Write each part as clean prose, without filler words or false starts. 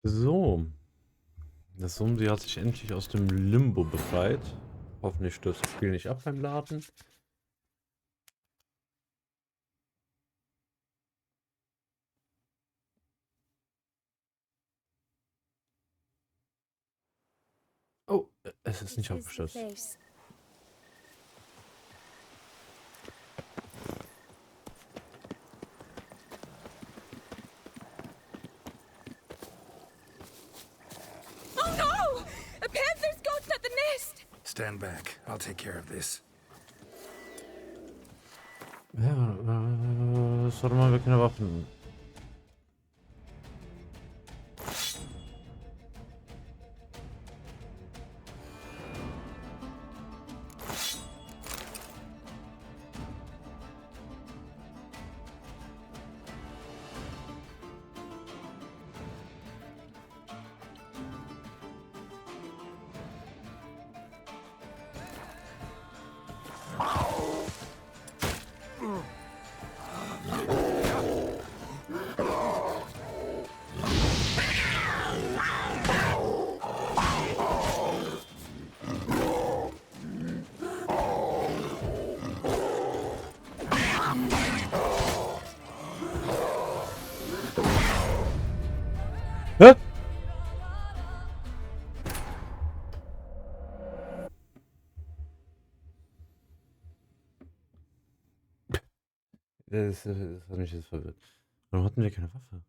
So, das Zombie hat sich endlich aus dem Limbo befreit. Hoffentlich stürzt das Spiel nicht ab beim Laden. Oh, es ist nicht abgestürzt. Oh no! A panther's got at the nest! Stand back. I'll take care of this. Ja, warte mal, wir keine Waffen. Hä? Das hat mich jetzt verwirrt. Warum hatten wir keine Waffe?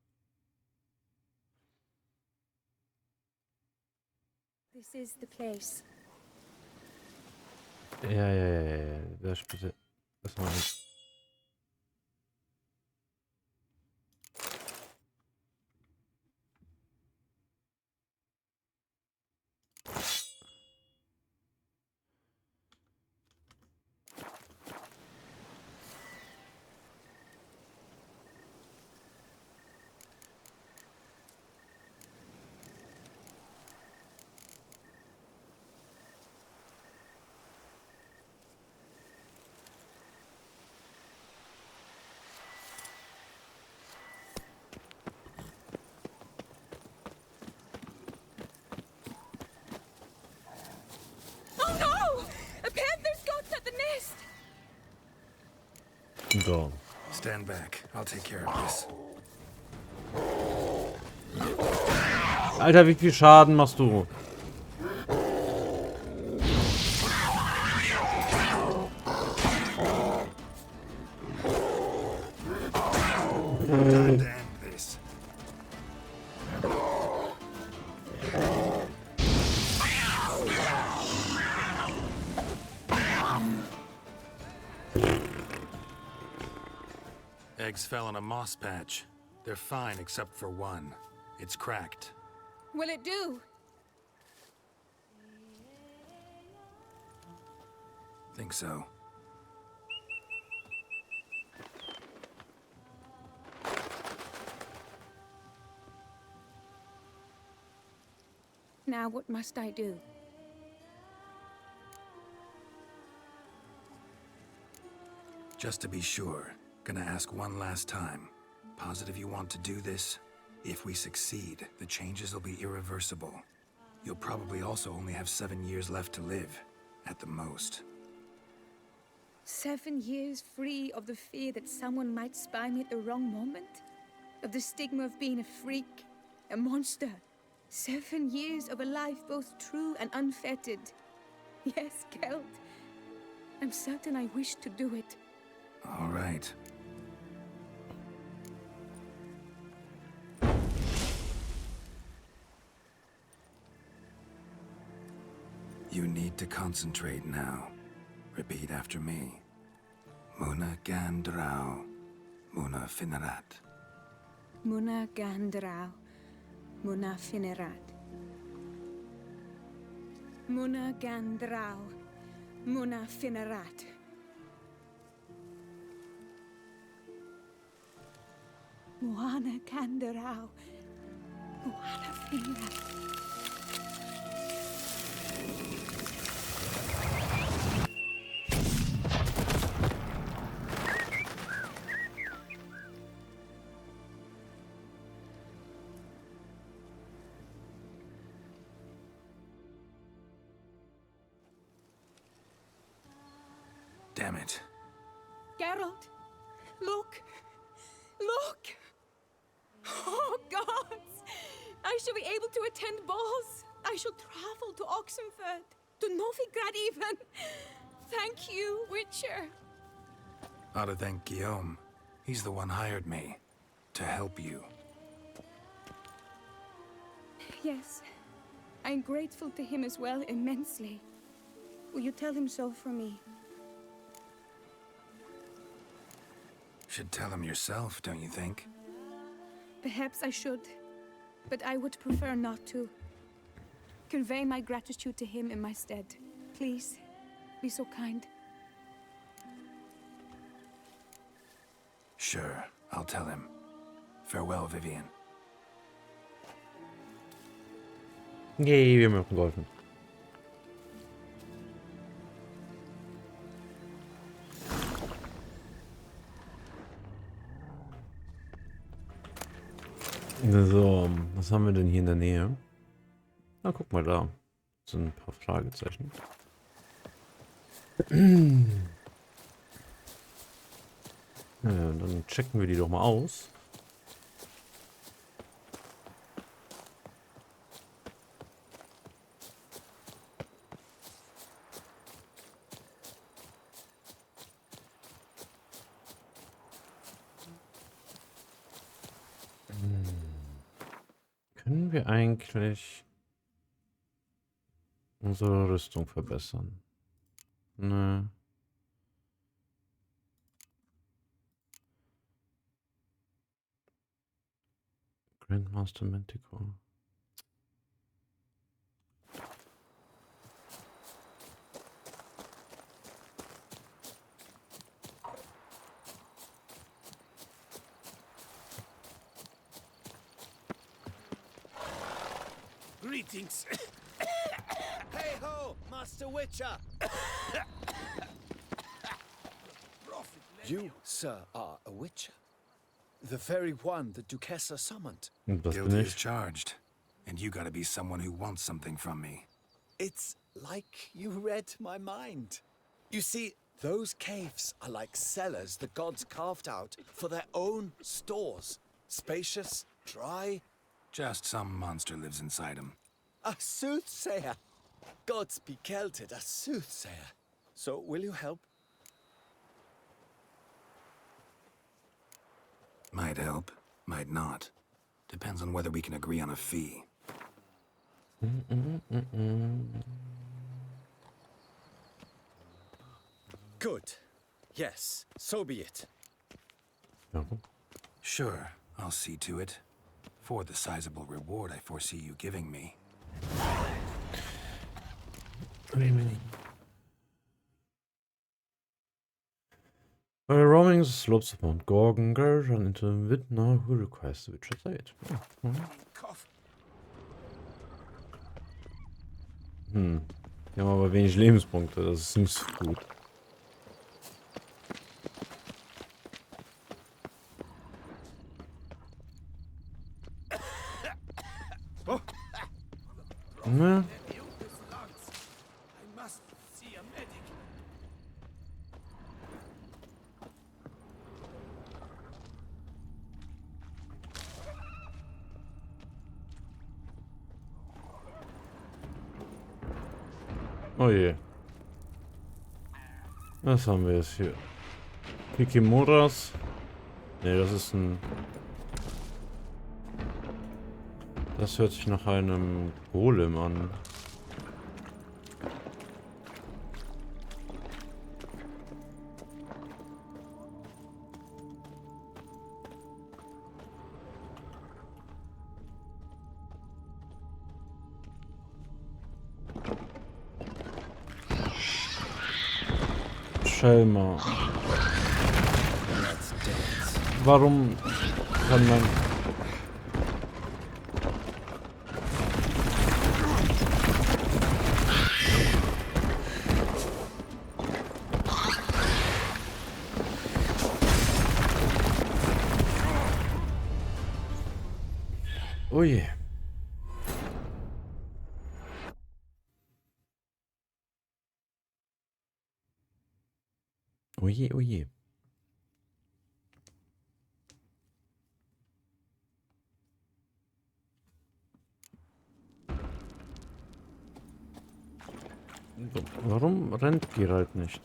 This is the place. Ja. Das bitte. Das mal nicht. Oh no! A panther's got at the nest! So. Stand back. I'll take care of this. Alter, wie viel Schaden machst du? Time to end this. Eggs fell in a moss patch. They're fine except for one. It's cracked. Will it do? Think so. Now what must I do? Just to be sure, gonna ask one last time. Positive you want to do this? If we succeed, the changes will be irreversible. You'll probably also only have 7 years left to live, at the most. 7 years free of the fear that someone might spy me at the wrong moment? Of the stigma of being a freak, a monster? 7 years of a life both true and unfettered. Yes, Kelt. I'm certain I wish to do it. All right. You need to concentrate now. Repeat after me. Muna Gandrau, Muna Finerat. Muna Gandrau, Muna Finerat. Muna Gandrau, Muna Finerat. Muana Gandrau, Muana Finerat. Damn it. Geralt, look! Look! Oh, gods! I shall be able to attend balls. I shall travel to Oxenfurt, to Novigrad even. Thank you, Witcher. Ought to thank Guillaume. He's the one hired me to help you. Yes, I'm grateful to him as well, immensely. Will you tell him so for me? Should tell him yourself, don't you think? Perhaps I should, but I would prefer not to. Convey my gratitude to him in my stead. Please, be so kind. Sure, I'll tell him. Farewell, Vivian. Yay, wir haben ihm geholfen. So, was haben wir denn hier in der Nähe? Na, guck mal da. Das sind ein paar Fragezeichen. Ja, dann checken wir die doch mal aus. Können wir eigentlich unsere Rüstung verbessern? Ne. Grandmaster Manticore. Greetings. Hey ho, Master Witcher. You, sir, are a witcher. The very one the Duchessa summoned. Und das bin Guilty as ich. charged. And you gotta be someone who wants something from me. It's like you read my mind. You see, those caves are like cellars the gods carved out for their own stores. Spacious, dry. Just some monster lives inside him. A soothsayer. Gods be kelted, a soothsayer. So, will you help? Might help, might not. Depends on whether we can agree on a fee. Good. Yes, so be it. Ja. Sure, I'll see to it. For the sizable reward I foresee you giving me. Roaming the slopes of Mount Gorgon, run into a Widner who requires the Witcher's aid. Oh. Die haben aber wenig Lebenspunkte, das ist nicht so gut. Ne? Oh je. Was haben wir jetzt hier? Pikimuras. Ne, das ist ein... Das hört sich nach einem Golem an. Schelmer. Warum kann man... Oh je. Oje, oje. Warum rennt Geralt nicht?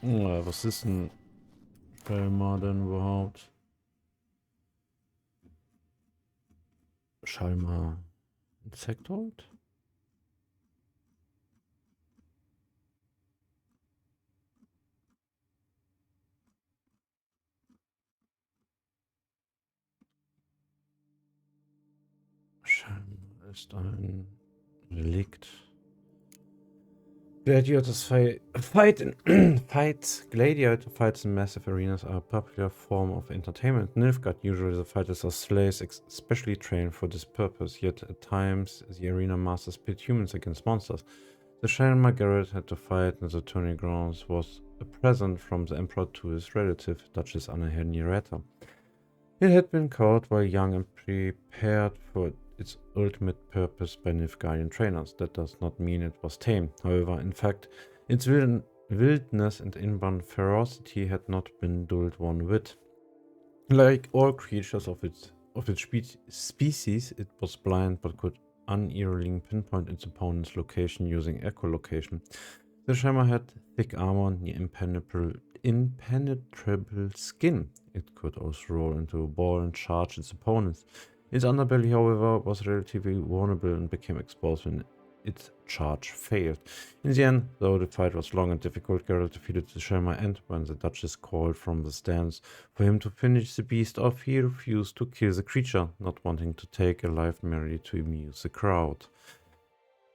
Ja, was ist ein Schalmer denn überhaupt? Schalmer Insektoid? Schalmer ist ein Relikt. Gladiators gladiator fights in massive arenas are a popular form of entertainment. In Nilfgaard, usually the fighters are slaves specially trained for this purpose, yet at times the arena masters pit humans against monsters. The Shalma Garrett had to fight in the tourney grounds was a present from the Emperor to his relative, Duchess Anna Henrietta. It had been caught while young and prepared for its ultimate purpose by Nilfgaardian trainers. That does not mean it was tame. However, in fact, its wildness and inborn ferocity had not been dulled one whit. Like all creatures of its species, it was blind but could unerringly pinpoint its opponent's location using echolocation. The Shammer had thick armor and impenetrable skin. It could also roll into a ball and charge its opponents. Its underbelly, however, was relatively vulnerable and became exposed when its charge failed. In the end, though the fight was long and difficult, Geralt defeated the Shammer, and when the Duchess called from the stands for him to finish the beast off, he refused to kill the creature, not wanting to take a life merely to amuse the crowd.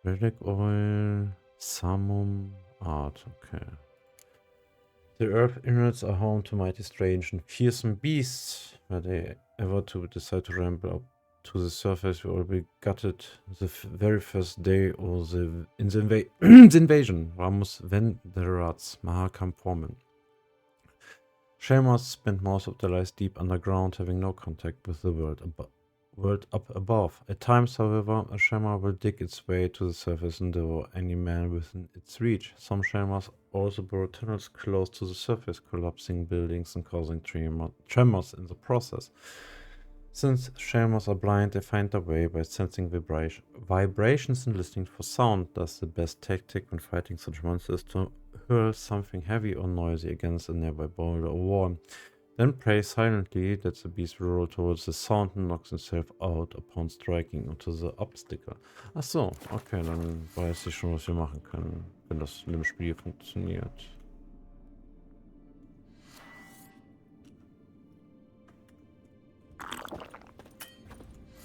Relic oil, summum art, okay. The earth innards are home to mighty, strange, and fearsome beasts. Were they ever to decide to ramble up to the surface, we will be gutted the very first day of the invasion. Ramus Venderats Mahakam Formen. Shamars spent most of their lives deep underground, having no contact with the world up above. At times, however, a Shamar will dig its way to the surface and devour any man within its reach. Some Shamars also burrow tunnels close to the surface, collapsing buildings and causing tremors in the process. Since Shamars are blind, they find their way by sensing vibrations and listening for sound. Thus, the best tactic when fighting such monsters is to hurl something heavy or noisy against a nearby boulder or wall. Then pray silently that the beast will roll towards the sound and knocks himself out upon striking onto the obstacle. Ach so, okay, dann weiß ich schon, was wir machen können, wenn das in dem Spiel funktioniert.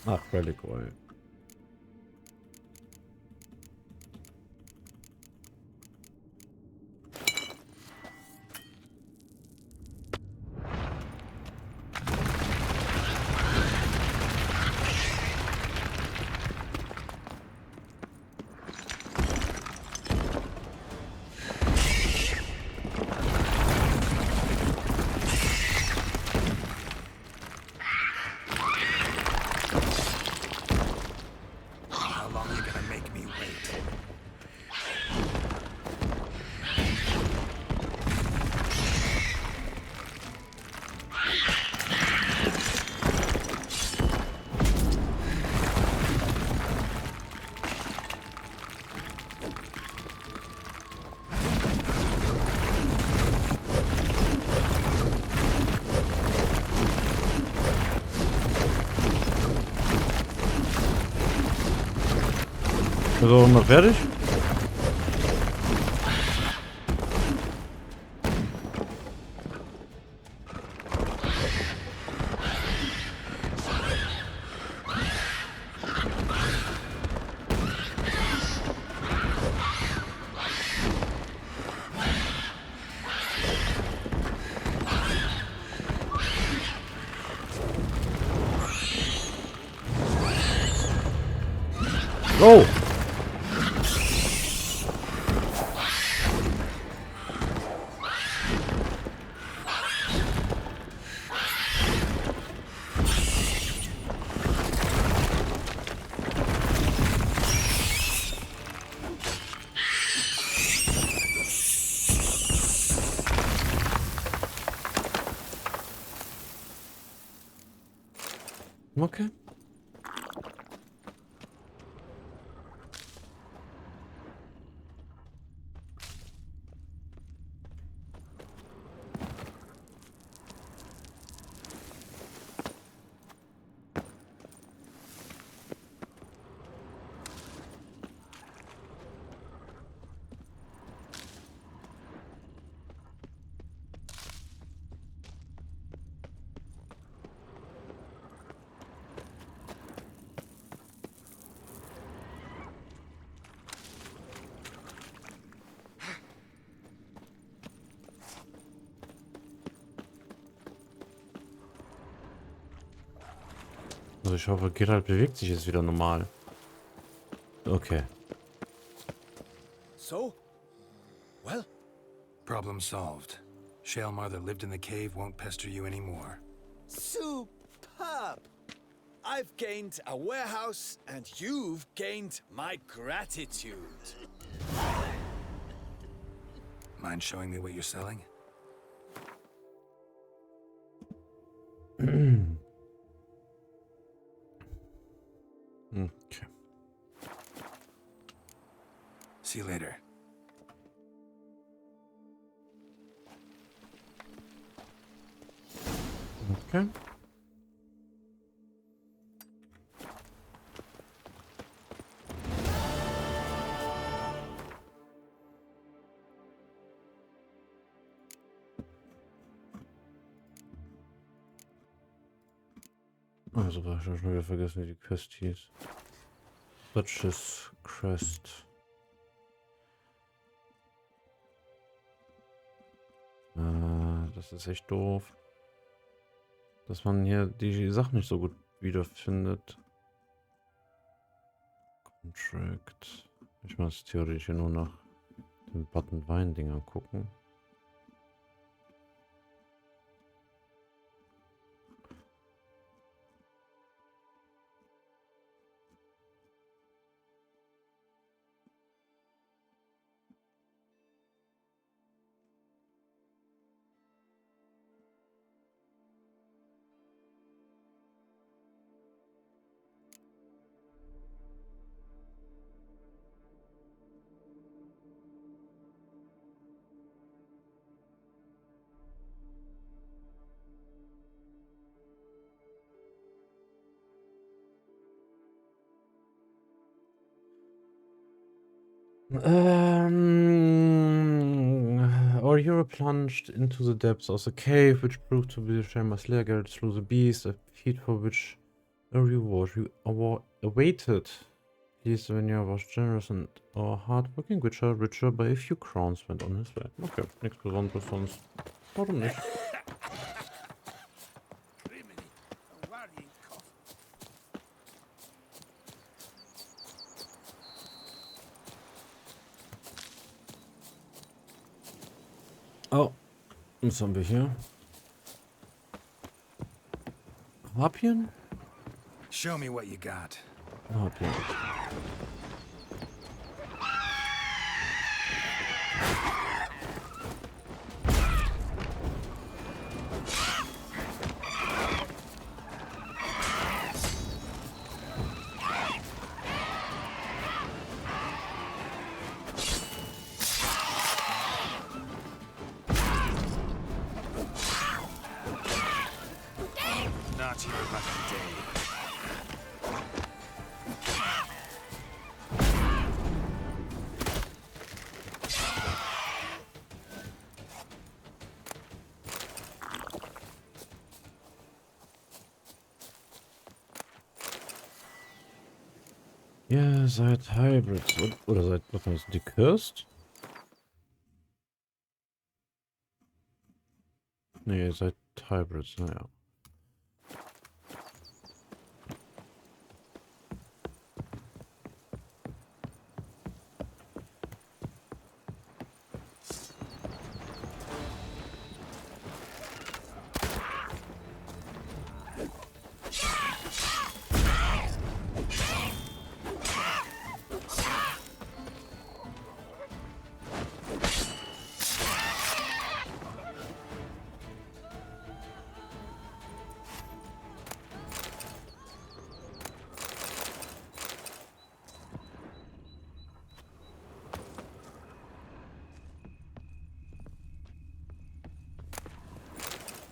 Ach, Relic Oil. So, mal fertig? Oh! Okay. Also ich hoffe, Geralt bewegt sich jetzt wieder normal. Okay. So? Well, Problem solved. Shaelmar that lived in the cave won't pester you anymore. superb! I've gained a warehouse, and you've gained my gratitude. Mind showing me what you're selling? Okay. See you later. Okay. Also, ich habe schon wieder vergessen, wie die Quest hieß. Duchess Crest. Das ist echt doof. Dass man hier die Sachen nicht so gut wiederfindet. Contract. Ich muss theoretisch hier nur nach den Button Wein-Dinger gucken. Our hero plunged into the depths of the cave, which proved to be the Shameless Lehrgeld through the beast, a feat for which a reward awaited. Please, Svenja was generous and our hard-working witcher, richer by a few crowns, went on his way. Okay, nichts Besonderes sonst. Warum nicht? Oh, was haben wir hier? Harpien? Show me what you got. Harpien. Not your lucky day. Ihr seid Hybrids. Oder seid, was heißt die Cursed? Nee, ihr seid Hybrids, naja.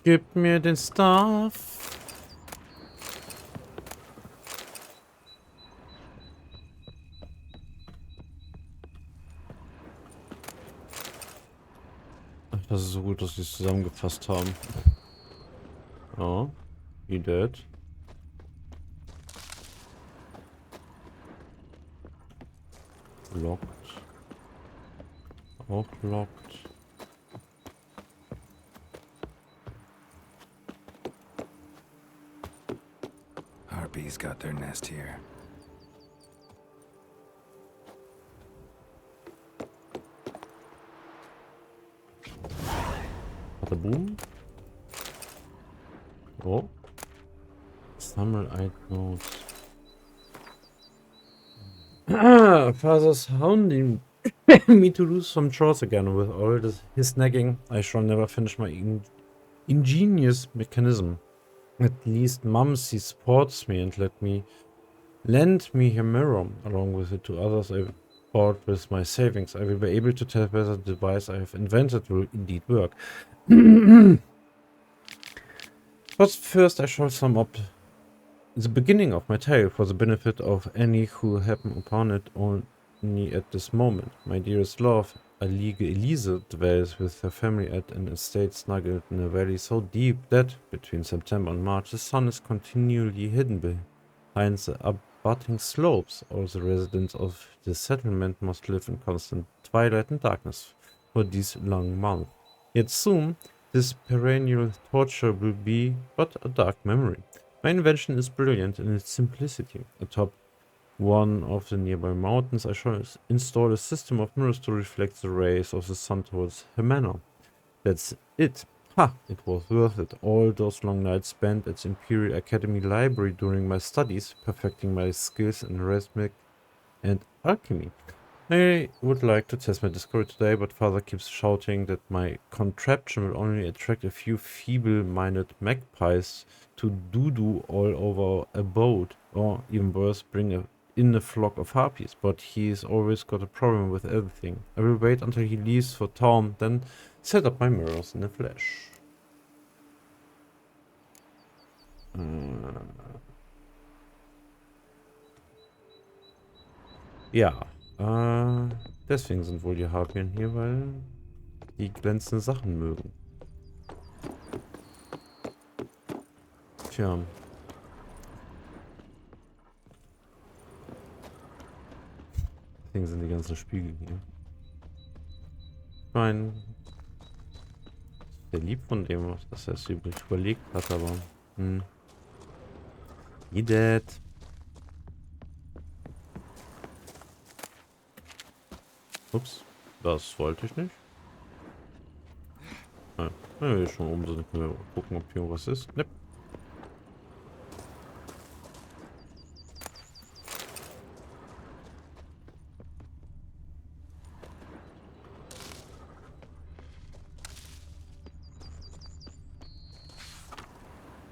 Gib mir den Stuff. Ach, das ist so gut, dass sie es zusammengefasst haben. Ja, he dead. Locked. Auch locked. Harpies got their nest here. Boom. Oh. Sammel Notes. Father's hounding me to do some chores again. With all his nagging, I shall never finish my ingenious mechanism. At least Mumsy supports me and lend me her mirror. Along with the two others I bought with my savings, I will be able to tell whether the device I have invented will indeed work. But first I shall sum up the beginning of my tale for the benefit of any who happen upon it only at this moment. My dearest love, Aliege Elise, dwells with her family at an estate snuggled in a valley so deep that, between September and March, the sun is continually hidden behind the abutting slopes. All the residents of the settlement must live in constant twilight and darkness for these long months. Yet soon, this perennial torture will be but a dark memory. My invention is brilliant in its simplicity. Atop one of the nearby mountains, I shall install a system of mirrors to reflect the rays of the sun towards her manor. That's it. Ha! It was worth it. All those long nights spent at the Imperial Academy Library during my studies, perfecting my skills in arithmetic and alchemy. I would like to test my discovery today, but Father keeps shouting that my contraption will only attract a few feeble-minded magpies to doo-doo all over a boat, or even worse, bring in a flock of harpies. But he's always got a problem with everything. I will wait until he leaves for town, then set up my mirrors in the flesh. Ja. Deswegen sind wohl die Harpien hier, weil die glänzende Sachen mögen. Tja. Deswegen sind die ganzen Spiegel hier. Ich meine, sehr lieb von dem, dass er es übrig überlegt hat, aber He dead. Ups, das wollte ich nicht. Nein, wenn wir schon oben sind, können wir gucken, ob hier was ist. Ne.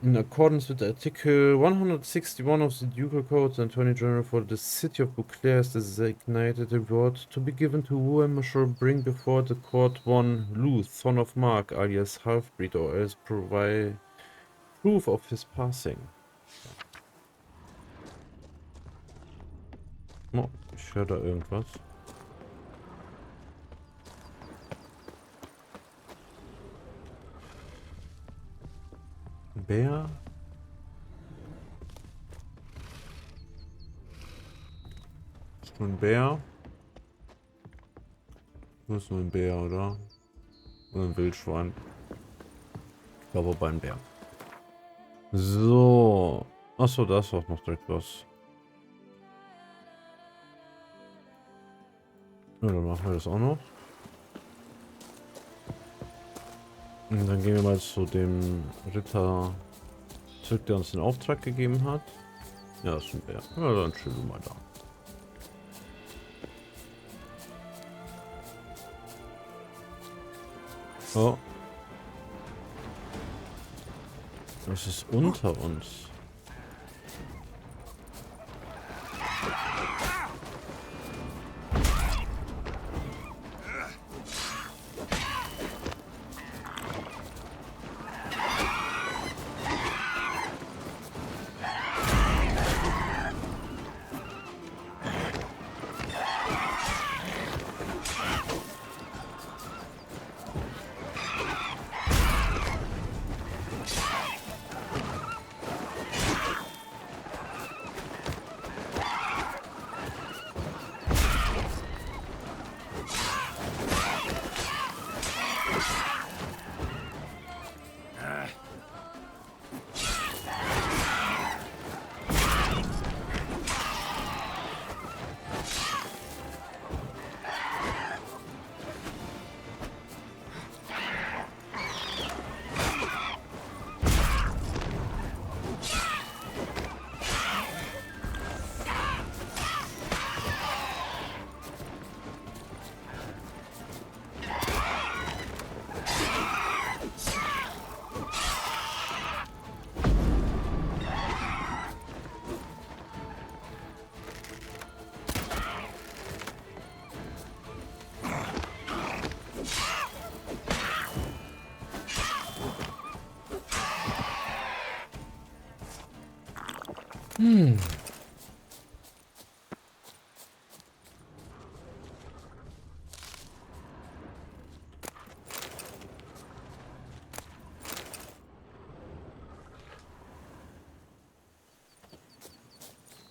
In accordance with Article 161 of the Ducal Code, the Attorney General for the City of Beauclair has designated a reward to be given to whoever shall bring before the court one Luth, son of Mark, alias Halfbreed, or else provide proof of his passing. Oh, ich höre da irgendwas. Bär? Ist nur ein Bär? Das ist nur ein Bär, oder? Oder ein Wildschwein? Ich glaube aber ein Bär. So. Achso, da ist auch noch direkt was. Ja, dann machen wir das auch noch. Und dann gehen wir mal zu dem Ritter zurück, der uns den Auftrag gegeben hat. Ja, das ist ein Bär. Ja, dann chillen wir mal da. Oh. Das ist unter uns.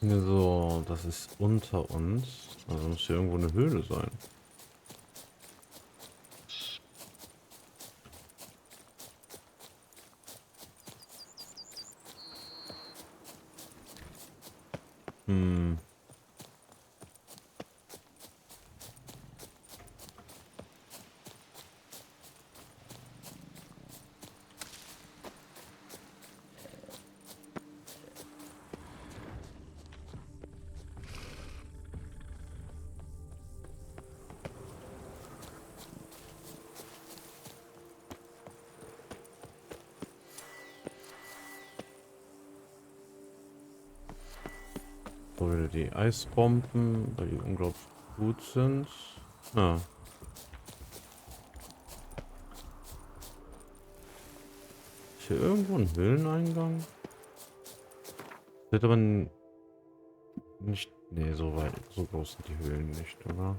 So, das ist unter uns. Also muss hier irgendwo eine Höhle sein. Hm. So wieder die Eisbomben, weil die unglaublich gut sind. Ah. Ist hier irgendwo ein Höhleneingang? Wird aber nicht. Nee, so weit, so groß sind die Höhlen nicht, oder?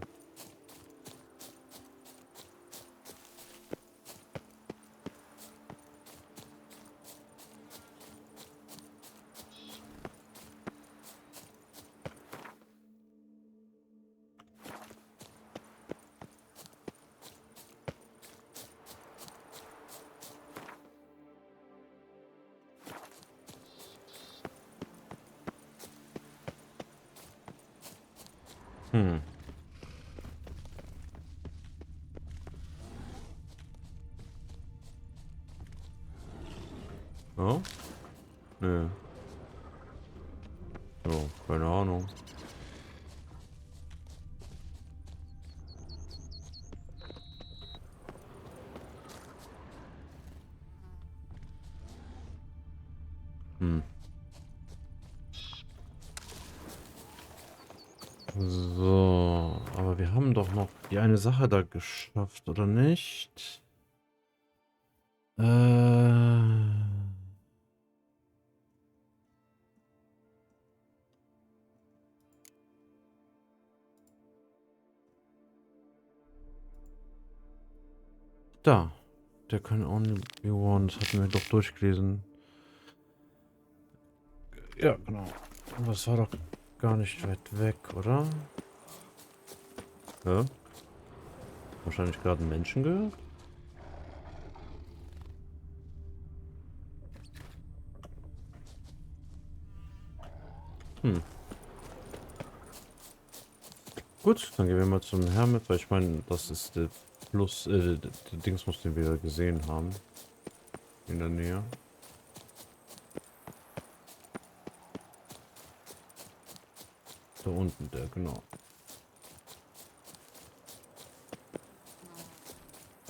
Hm. Ja? Nee. So, keine Ahnung. Hm. So, aber wir haben doch noch die eine Sache da geschafft, oder nicht? Da. Der kann only be one. Das hatten wir doch durchgelesen. Ja, genau. Aber es war doch gar nicht weit weg, oder? Ja. Wahrscheinlich gerade einen Menschen gehört? Hm. Gut, dann gehen wir mal zum Hermit, weil ich meine, das ist der Plus, der Dingsmus, den wir gesehen haben. In der Nähe. Da unten, der, genau.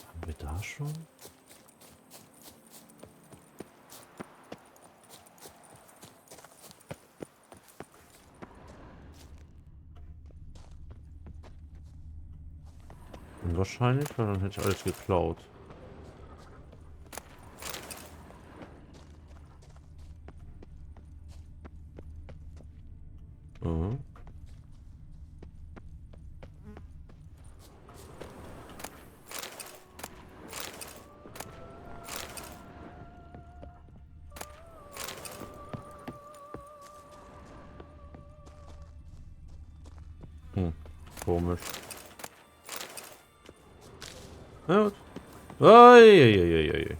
Haben wir da schon? Wahrscheinlich, weil dann hätte ich alles geklaut. Mhm. Hm. Komisch. Na gut. Eieieiei.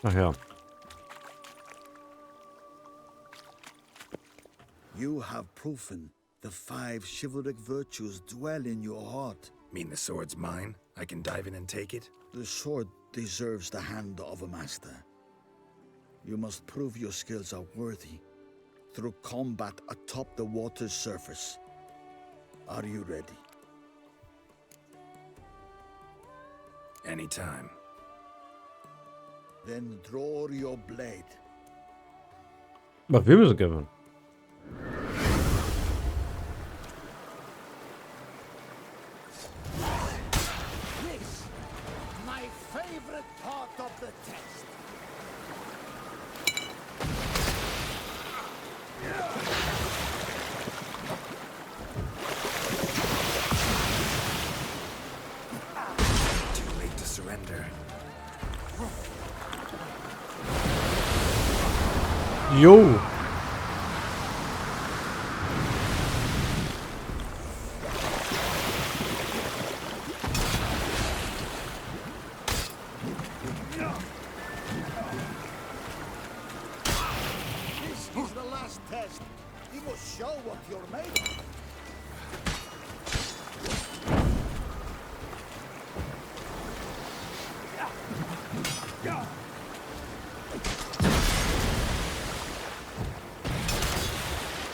Ach ja. You have proven the 5 chivalric virtues dwell in your heart. Mean the sword's mine? I can dive in and take it? The sword deserves the hand of a master. You must prove your skills are worthy through combat atop the water's surface. Are you ready? Anytime. Then draw your blade. Aber wir müssen gewinnen. This, my favorite part of the test. Too late to surrender. Jo! This is the last test. You must show what you're made of.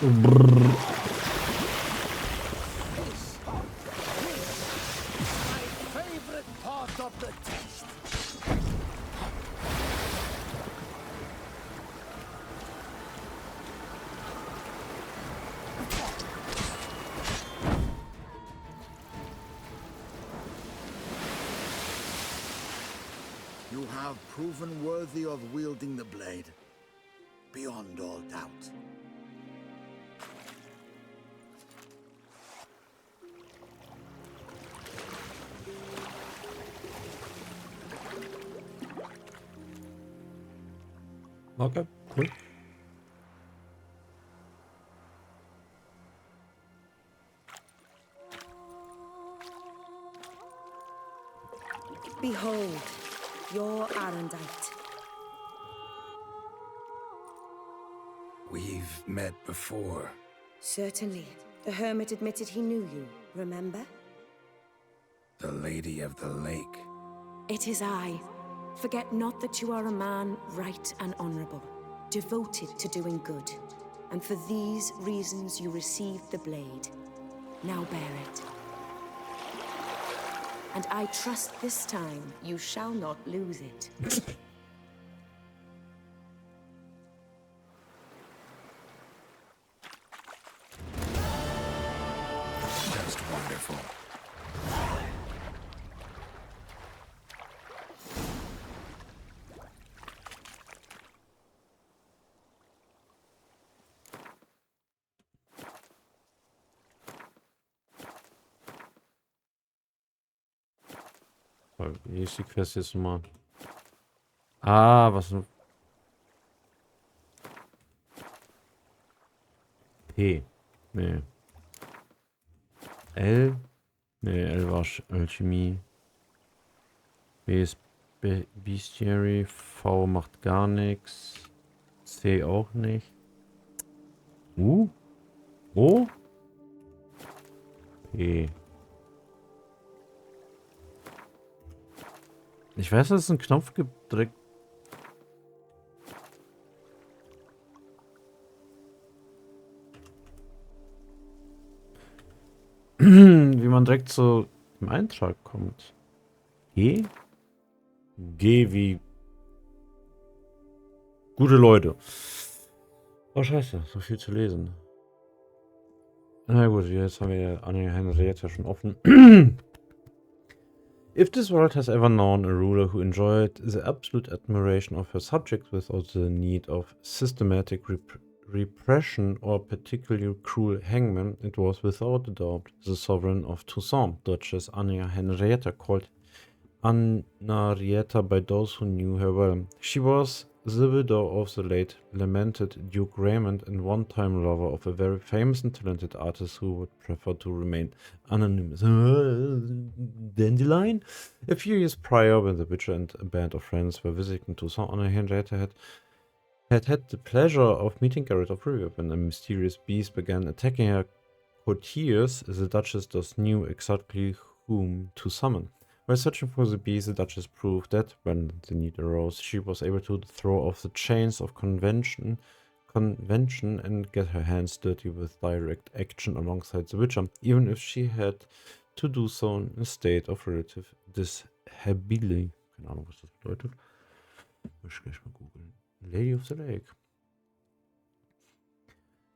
My favorite part of the test. You have proven worthy of wielding the blade, beyond all doubt. Okay, cool. Behold, your Arendite. We've met before. Certainly. The hermit admitted he knew you, remember? The Lady of the Lake. It is I. Forget not that you are a man right and honorable, devoted to doing good. And for these reasons you received the blade. Now bear it. And I trust this time you shall not lose it. Just wonderful. Wie ist die Quest jetzt nochmal? Ah, was denn? P. Nee. L. Nee, L war Alchemie. B ist Bestiary. V macht gar nichts. C auch nicht. U? O? P. Ich weiß, dass es einen Knopf gibt, direkt. Wie man direkt zu dem Eintrag kommt. G? G wie gute Leute. Oh scheiße, so viel zu lesen. Na gut, jetzt haben wir Anne Henriette schon offen. If this world has ever known a ruler who enjoyed the absolute admiration of her subjects without the need of systematic repression or particularly cruel hangman, it was without a doubt the sovereign of Toussaint, Duchess Anna Henrietta, called Anarietta by those who knew her well. She was the widow of the late lamented Duke Raymond and one-time lover of a very famous and talented artist who would prefer to remain anonymous. Dandelion? A few years prior, when the Witcher and a band of friends were visiting Toussaint, Anna Henrietta had the pleasure of meeting Geralt of Rivia when a mysterious beast began attacking her courtiers. The Duchess thus knew exactly whom to summon. While searching for the beast, the Duchess proved that, when the need arose, she was able to throw off the chains of convention and get her hands dirty with direct action alongside the Witcher, even if she had to do so in a state of relative dishabille. Keine Ahnung, was das bedeutet. Muss ich gleich mal googeln. Lady of the Lake.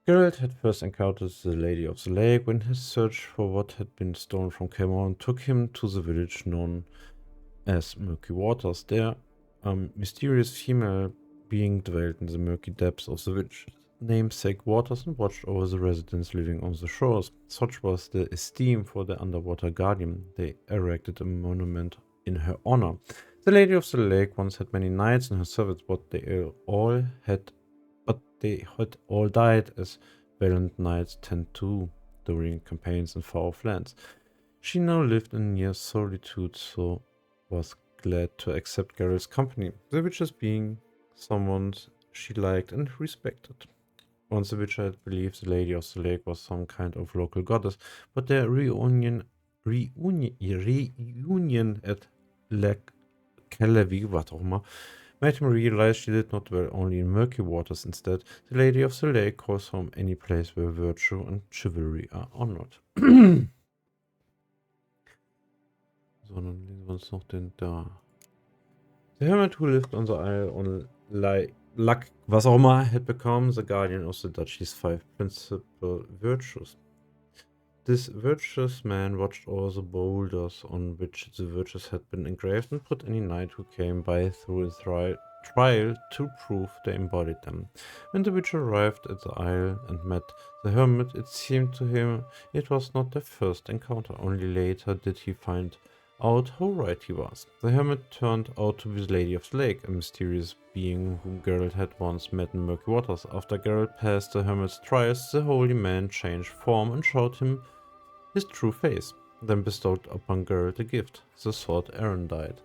Geralt had first encountered the Lady of the Lake when his search for what had been stolen from Cameron took him to the village known as Murky Waters. There, a mysterious female being dwelt in the murky depths of the village's namesake waters and watched over the residents living on the shores. Such was the esteem for the underwater guardian. They erected a monument in her honor. The Lady of the Lake once had many knights in her service, but they had all died, as valiant knights tend to during campaigns in far-off lands. She now lived in near solitude, so was glad to accept Geralt's company, the witches being someone she liked and respected. Once the Witcher had believed the Lady of the Lake was some kind of local goddess, but their reunion at Lake Calevi, what auch immer, made him realize she did not dwell only in murky waters. Instead, the Lady of the Lake calls home any place where virtue and chivalry are honored. So, dann lesen wir uns noch den da. The hermit who lived on the isle on Luck, was auch immer, had become the guardian of the duchy's 5 principal virtues. This virtuous man watched all the boulders on which the virtues had been engraved and put any knight who came by through a trial to prove they embodied them. When the witcher arrived at the isle and met the hermit, it seemed to him it was not their first encounter. Only later did he find out how right he was. The hermit turned out to be the Lady of the Lake, a mysterious being whom Geralt had once met in murky waters. After Geralt passed the hermit's trials, the holy man changed form and showed him his true face, then bestowed upon Geralt a gift, the sword Erendite.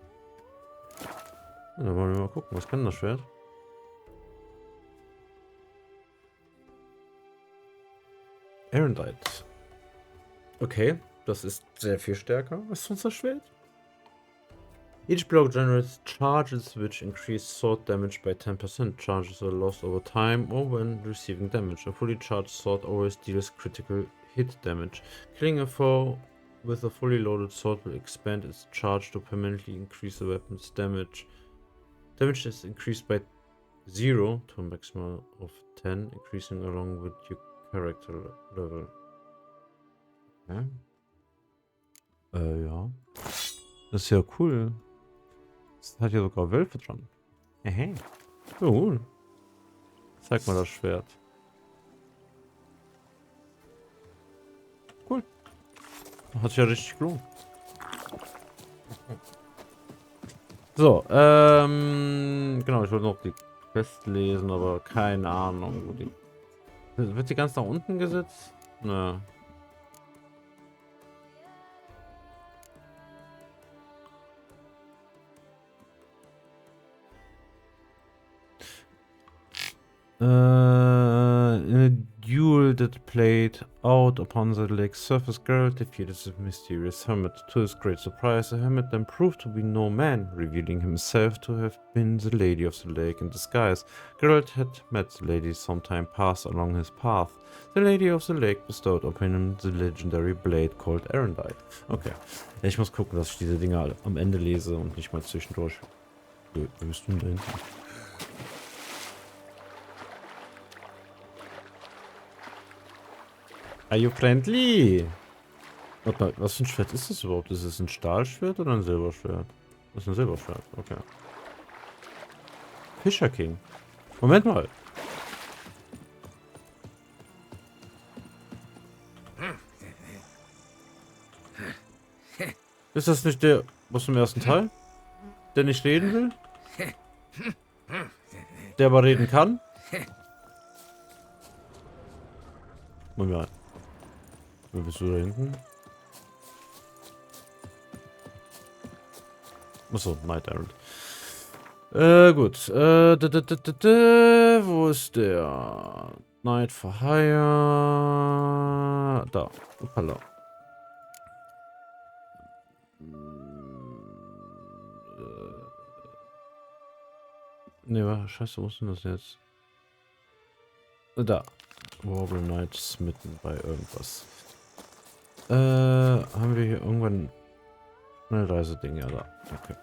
Ja, dann wollen wir mal gucken, was kann das Schwert? Erendite. Okay, das ist sehr viel stärker als unser Schwert. Each blow generates charges which increase sword damage by 10%. Charges are lost over time or when receiving damage. A fully charged sword always deals critical hit damage. Killing a foe with a fully loaded sword will expand its charge to permanently increase the weapon's damage. Damage is increased by 0 to a maximum of 10, increasing along with your character level. Okay. Ja. Das ist ja cool. Das hat ja sogar Wölfe dran. Hey. Cool. Zeig mal das Schwert. Cool. Hat sich ja richtig gelohnt. So, genau, ich wollte noch die Quest lesen, aber keine Ahnung, wo die... Wird die ganz nach unten gesetzt? Nö. In a duel that played out upon the lake's surface, Geralt defeated the mysterious hermit. To his great surprise, the hermit then proved to be no man, revealing himself to have been the Lady of the Lake in disguise. Geralt had met the lady some time past along his path. The Lady of the Lake bestowed upon him the legendary blade called Erendite. Okay, ich muss gucken, dass ich diese Dinger alle am Ende lese und nicht mal zwischendurch. Wo bist du denn da hinten? Are you friendly? Warte mal, was für ein Schwert ist das überhaupt? Ist es ein Stahlschwert oder ein Silberschwert? Das ist ein Silberschwert, okay. Fischer King. Moment mal. Ist das nicht der aus dem ersten Teil? Der nicht reden will? Der aber reden kann? Moment. Wo bist du da hinten? Achso, Night Errant. Gut. Wo ist der? Night for Hire. Da. Hoppala. Ne, scheiße, wo ist denn das jetzt? Da. Warble Knight Smitten bei irgendwas. Haben wir hier irgendwann eine Reiseding? Ja, da. Okay.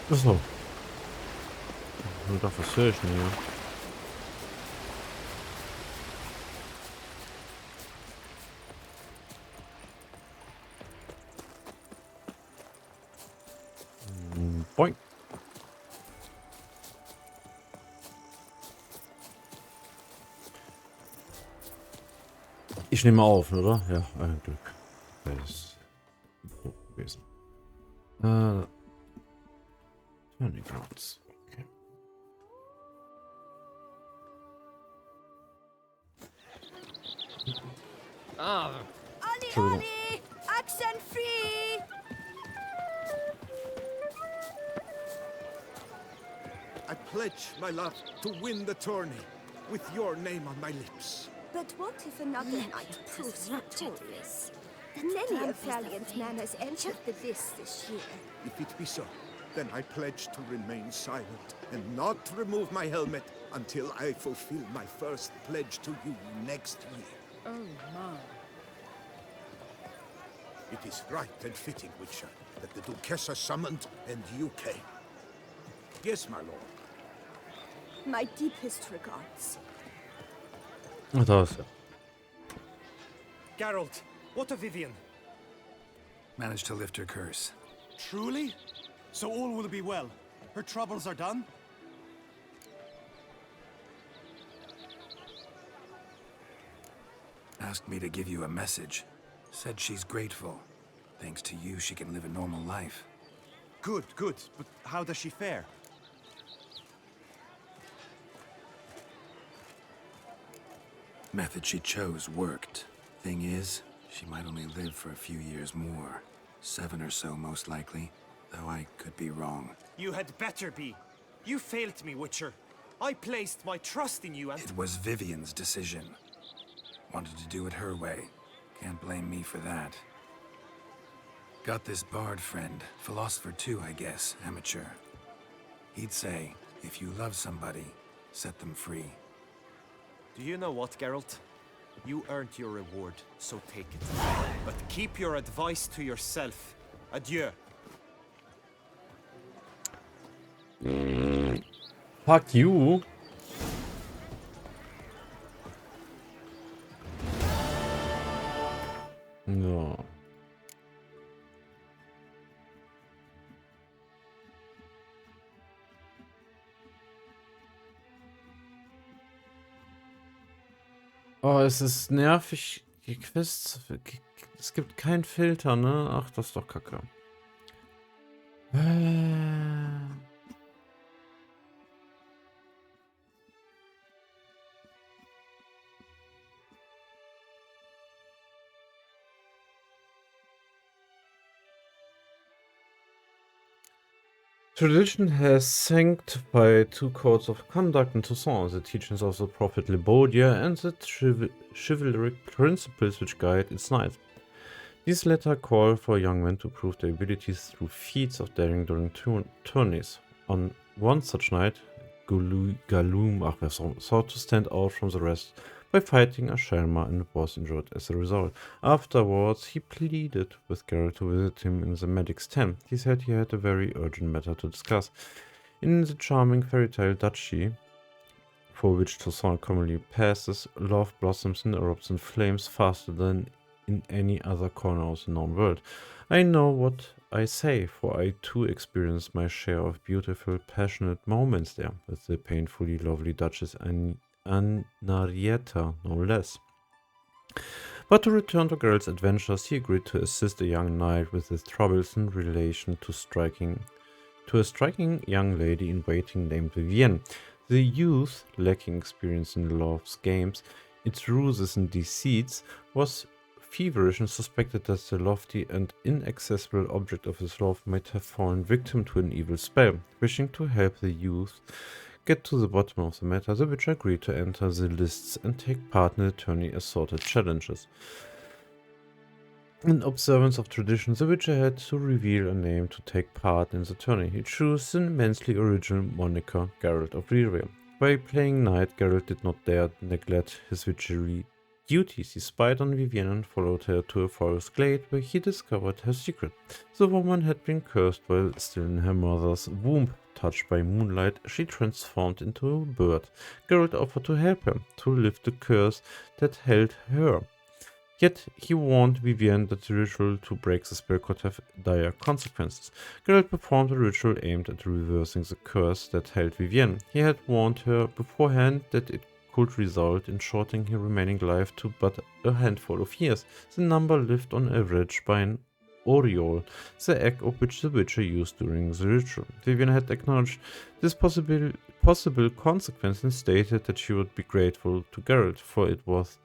Achso. Nur doch, was höre ich denn hier? Boing. Ich nehme auf, oder? Ja, ein Glück. Das ist gut gewesen. Turning Grounds. Okay. Entschuldigung. Accent free! I pledge my love to win the tourney with your name on my lips. But what if another knight proves victorious? Many a valiant man has entered the list this year. If it be so, then I pledge to remain silent and not remove my helmet until I fulfill my first pledge to you next year. Oh my. It is right and fitting, Witcher, that the Duchessa summoned and you came. Yes, my lord. My deepest regards. Da ist er. Geralt, what of Vivian? Managed to lift her curse. Truly? So all will be well. Her troubles are done? Asked me to give you a message. Said she's grateful. Thanks to you, she can live a normal life. Good, good. But how does she fare? Method she chose worked. Thing is, she might only live for a few years more. 7 or so, most likely. Though I could be wrong. You had better be. You failed me, Witcher. I placed my trust in you and... It was Vivian's decision. Wanted to do it her way. Can't blame me for that. Got this bard friend. Philosopher too, I guess. Amateur. He'd say, if you love somebody, set them free. Do you know what, Geralt? You earned your reward, so take it. But keep your advice to yourself. Adieu. Fuck you. So. Oh, es ist nervig. Die Quests. Es gibt keinen Filter, ne? Ach, das ist doch kacke. Tradition has sanctified 2 codes of conduct in Toussaint, the teachings of the prophet Libodia and the chivalric principles which guide its knights. These latter call for young men to prove their abilities through feats of daring during tourneys. On one such night, Galum sought to stand out from the rest by fighting a Shelma and was injured as a result. Afterwards, he pleaded with Geralt to visit him in the medic's tent. He said he had a very urgent matter to discuss. In the charming fairy tale Duchy, for which Toussaint commonly passes, love blossoms and erupts in flames faster than in any other corner of the known world. I know what I say, for I too experienced my share of beautiful, passionate moments there, with the painfully lovely Duchess Anarietta, no less. But to return to Geralt's adventures, he agreed to assist a young knight with his troubles in relation to a striking young lady in waiting named Vivienne. The youth, lacking experience in love's games, its ruses and deceits, was feverish and suspected that the lofty and inaccessible object of his love might have fallen victim to an evil spell. Wishing to help the youth get to the bottom of the matter, the Witcher agreed to enter the lists and take part in the tourney assorted challenges. In observance of tradition, the Witcher had to reveal a name to take part in the tourney. He chose the immensely original moniker Geralt of Rivia. While playing knight, Geralt did not dare neglect his witchery duties. He spied on Vivienne and followed her to a forest glade where he discovered her secret. The woman had been cursed while still in her mother's womb. Touched by moonlight, she transformed into a bird. Geralt offered to help her to lift the curse that held her. Yet he warned Vivienne that the ritual to break the spell could have dire consequences. Geralt performed a ritual aimed at reversing the curse that held Vivienne. He had warned her beforehand that it could result in shortening her remaining life to but a handful of years. The number lived on average by an aureole, the egg of which the Witcher used during the ritual. Vivienne had acknowledged this possible consequence and stated that she would be grateful to Geralt, for it was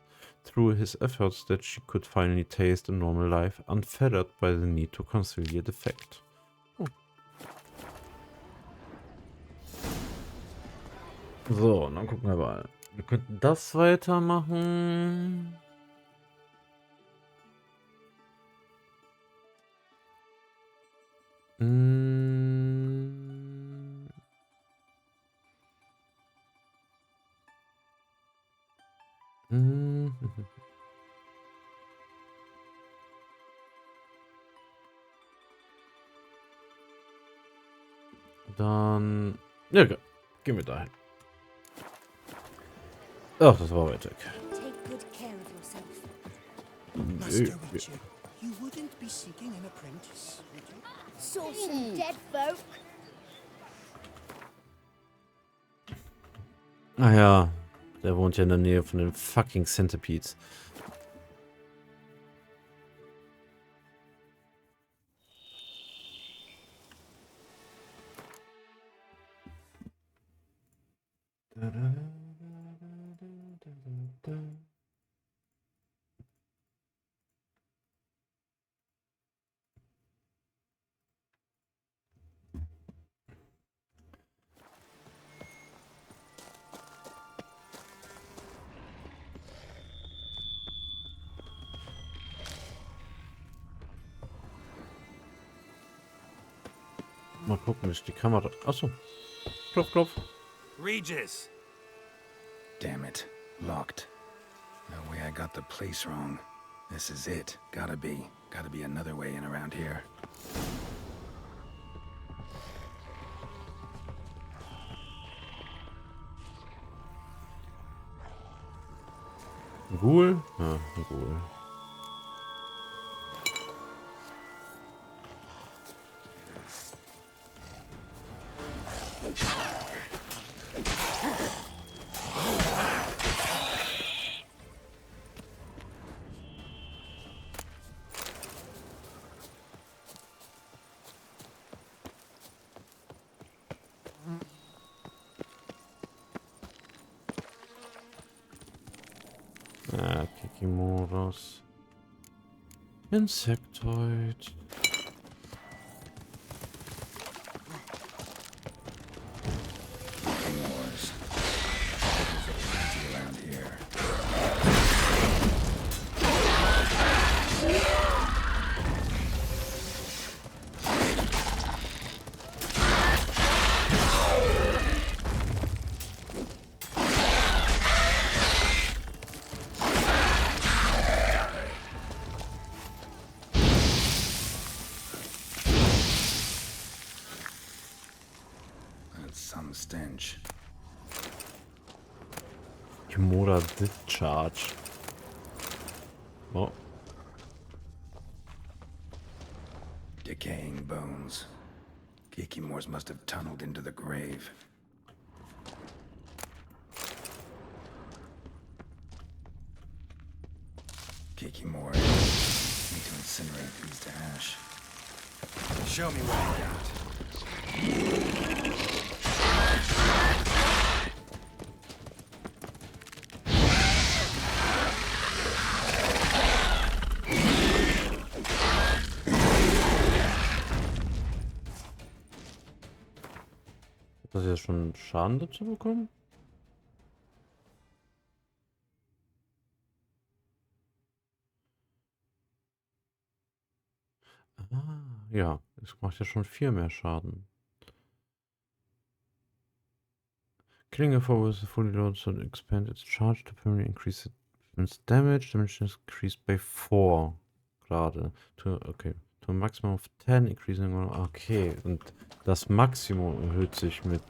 through his efforts that she could finally taste a normal life, unfettered by the need to conceal the defect. Oh. So, dann gucken wir mal. Wir könnten das weitermachen. Dann... Ja, okay. Gehen wir dahin. Ach, das war weit weg. Take good care of yourself. Master Witcher, you wouldn't be seeking an apprentice, would you? Saw some dead folk. Ah ja, der wohnt ja in der Nähe von den fucking Centipedes. Mal gucken, ist die Kamera... Achso. Klopf, klopf. Regis! Damn it. Locked. No way I got the place wrong. This is it. Gotta be another way in around here. Ghoul? Ja, ein Ghoul. Kikimoras. Insectoid. Around here. Some stench. Kimura Discharge. Oh. Decaying bones. Kikimores must have tunneled into the grave. Kikimore. Need to incinerate these to ash. Show me what you got. Dass ich jetzt schon Schaden dazu bekommen? Ah, ja, es macht ja schon 4 mehr Schaden. Killing a foe with a fully loaded sword expand its charge to permanently increase its damage. Damage is increased by 4. Gerade. Okay. To a maximum of 10 increasing. Okay. Und das Maximum erhöht sich mit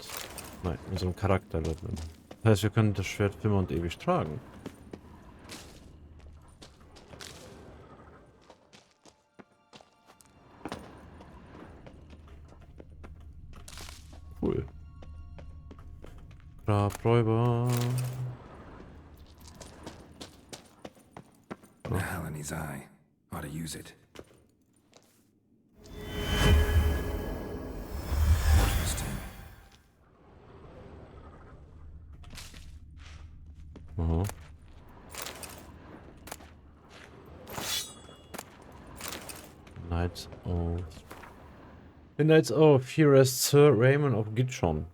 unserem Charakterlevel. Das heißt, wir können das Schwert für immer und ewig tragen. Cool. Grabräuber. The hell in his eye. Ought to use it. Interesting. Aha. Knights of... The Knights of Here rests Sir Raymond of Gichon.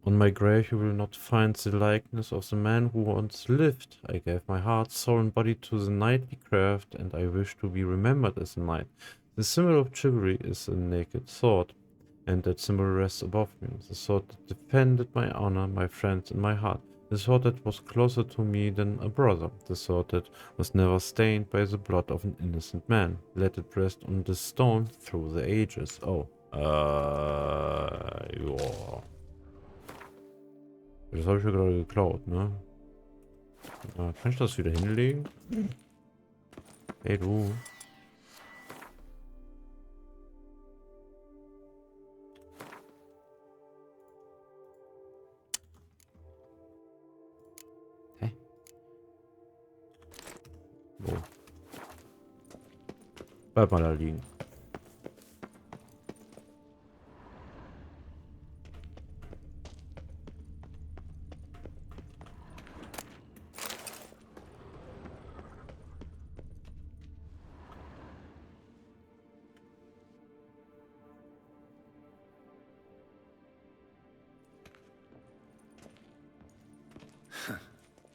On my grave you will not find the likeness of the man who once lived. I gave my heart, soul and body to the knightly craft, and I wish to be remembered as a knight. The symbol of chivalry is a naked sword, and that symbol rests above me. The sword that defended my honor, my friends, and my heart. The sword that was closer to me than a brother. The sword that was never stained by the blood of an innocent man. Let it rest on this stone through the ages. Oh. Ja. Das habe ich ja gerade geklaut, ne? Kann ich das wieder hinlegen? Hey, du. Hä? Wo? Bleib mal da liegen.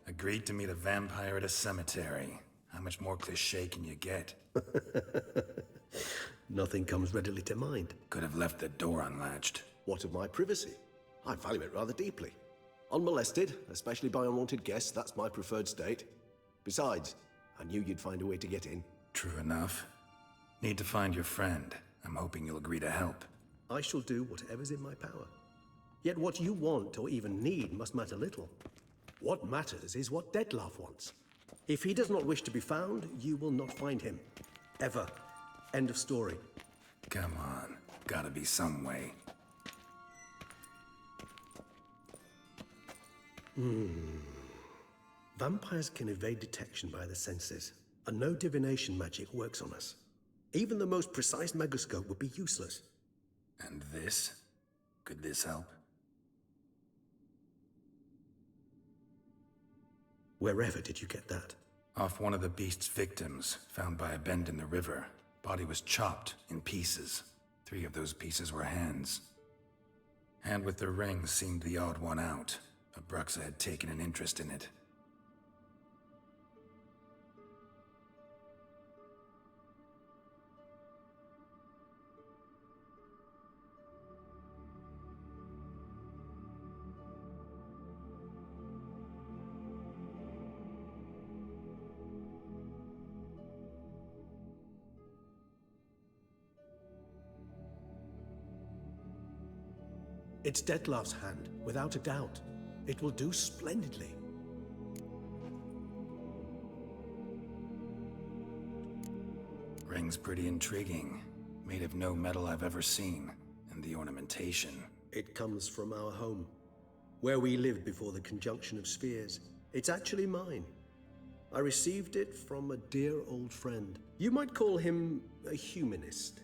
Agreed to meet a vampire at a cemetery. How much more cliché can you get? Nothing comes readily to mind. Could have left the door unlatched. What of my privacy? I value it rather deeply. Unmolested, especially by unwanted guests, that's my preferred state. Besides, I knew you'd find a way to get in. True enough. Need to find your friend. I'm hoping you'll agree to help. I shall do whatever's in my power. Yet what you want or even need must matter little. What matters is what Detlef wants. If he does not wish to be found, you will not find him. Ever. End of story. Come on. Gotta be some way. Vampires can evade detection by the senses, and no divination magic works on us. Even the most precise megascope would be useless. And this? Could this help? Wherever did you get that? Off one of the beast's victims, found by a bend in the river. Body was chopped in pieces. 3 of those pieces were hands. Hand with the ring seemed the odd one out. Abruxa had taken an interest in it. It's Detlef's hand, without a doubt. It will do splendidly. Ring's pretty intriguing. Made of no metal I've ever seen. And the ornamentation. It comes from our home, where we lived before the conjunction of spheres. It's actually mine. I received it from a dear old friend. You might call him a humanist.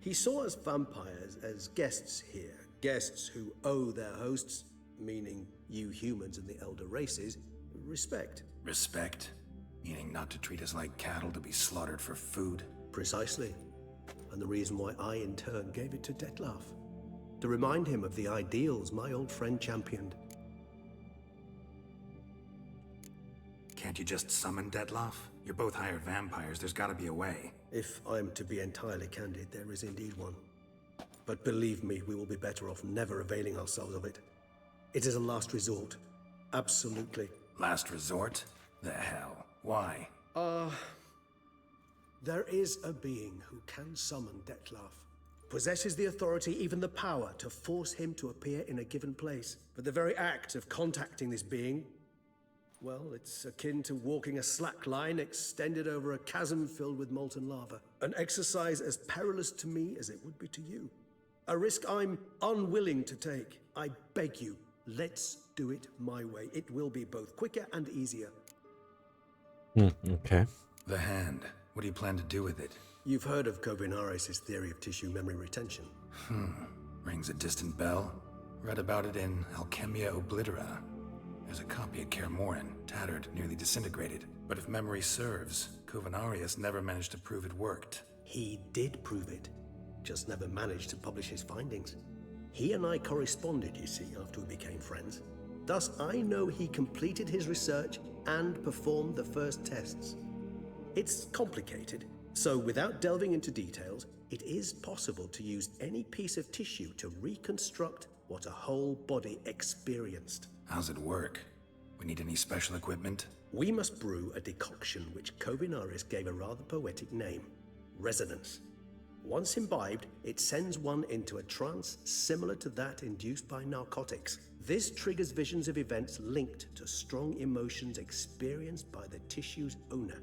He saw us vampires as guests here. Guests who owe their hosts, meaning you humans and the elder races, respect. Respect? Meaning not to treat us like cattle to be slaughtered for food? Precisely. And the reason why I, in turn, gave it to Detlef. to remind him of the ideals my old friend championed. Can't you just summon Dettlaff? You're both hired vampires, there's gotta be a way. If I'm to be entirely candid, there is indeed one. But believe me, we will be better off never availing ourselves of it. It is a last resort. Absolutely. Last resort? The hell? Why? There is a being who can summon Dettlaff. Possesses the authority, even the power, to force him to appear in a given place. But the very act of contacting this being, well, it's akin to walking a slack line extended over a chasm filled with molten lava. An exercise as perilous to me as it would be to you. A risk I'm unwilling to take. I beg you, let's do it my way. It will be both quicker and easier. Okay. The hand. What do you plan to do with it? You've heard of Kovinaris' theory of tissue memory retention. Rings a distant bell. Read about it in Alchemia Oblitera. There's a copy at Kaer Morhen, tattered, nearly disintegrated. But if memory serves, Kovinaris never managed to prove it worked. He did prove it, just never managed to publish his findings. He and I corresponded, you see, after we became friends. Thus, I know he completed his research and performed the first tests. It's complicated, so without delving into details, it is possible to use any piece of tissue to reconstruct what a whole body experienced. How's it work? We need any special equipment? We must brew a decoction which Kovinaris gave a rather poetic name, resonance. Once imbibed, it sends one into a trance similar to that induced by narcotics. This triggers visions of events linked to strong emotions experienced by the tissue's owner.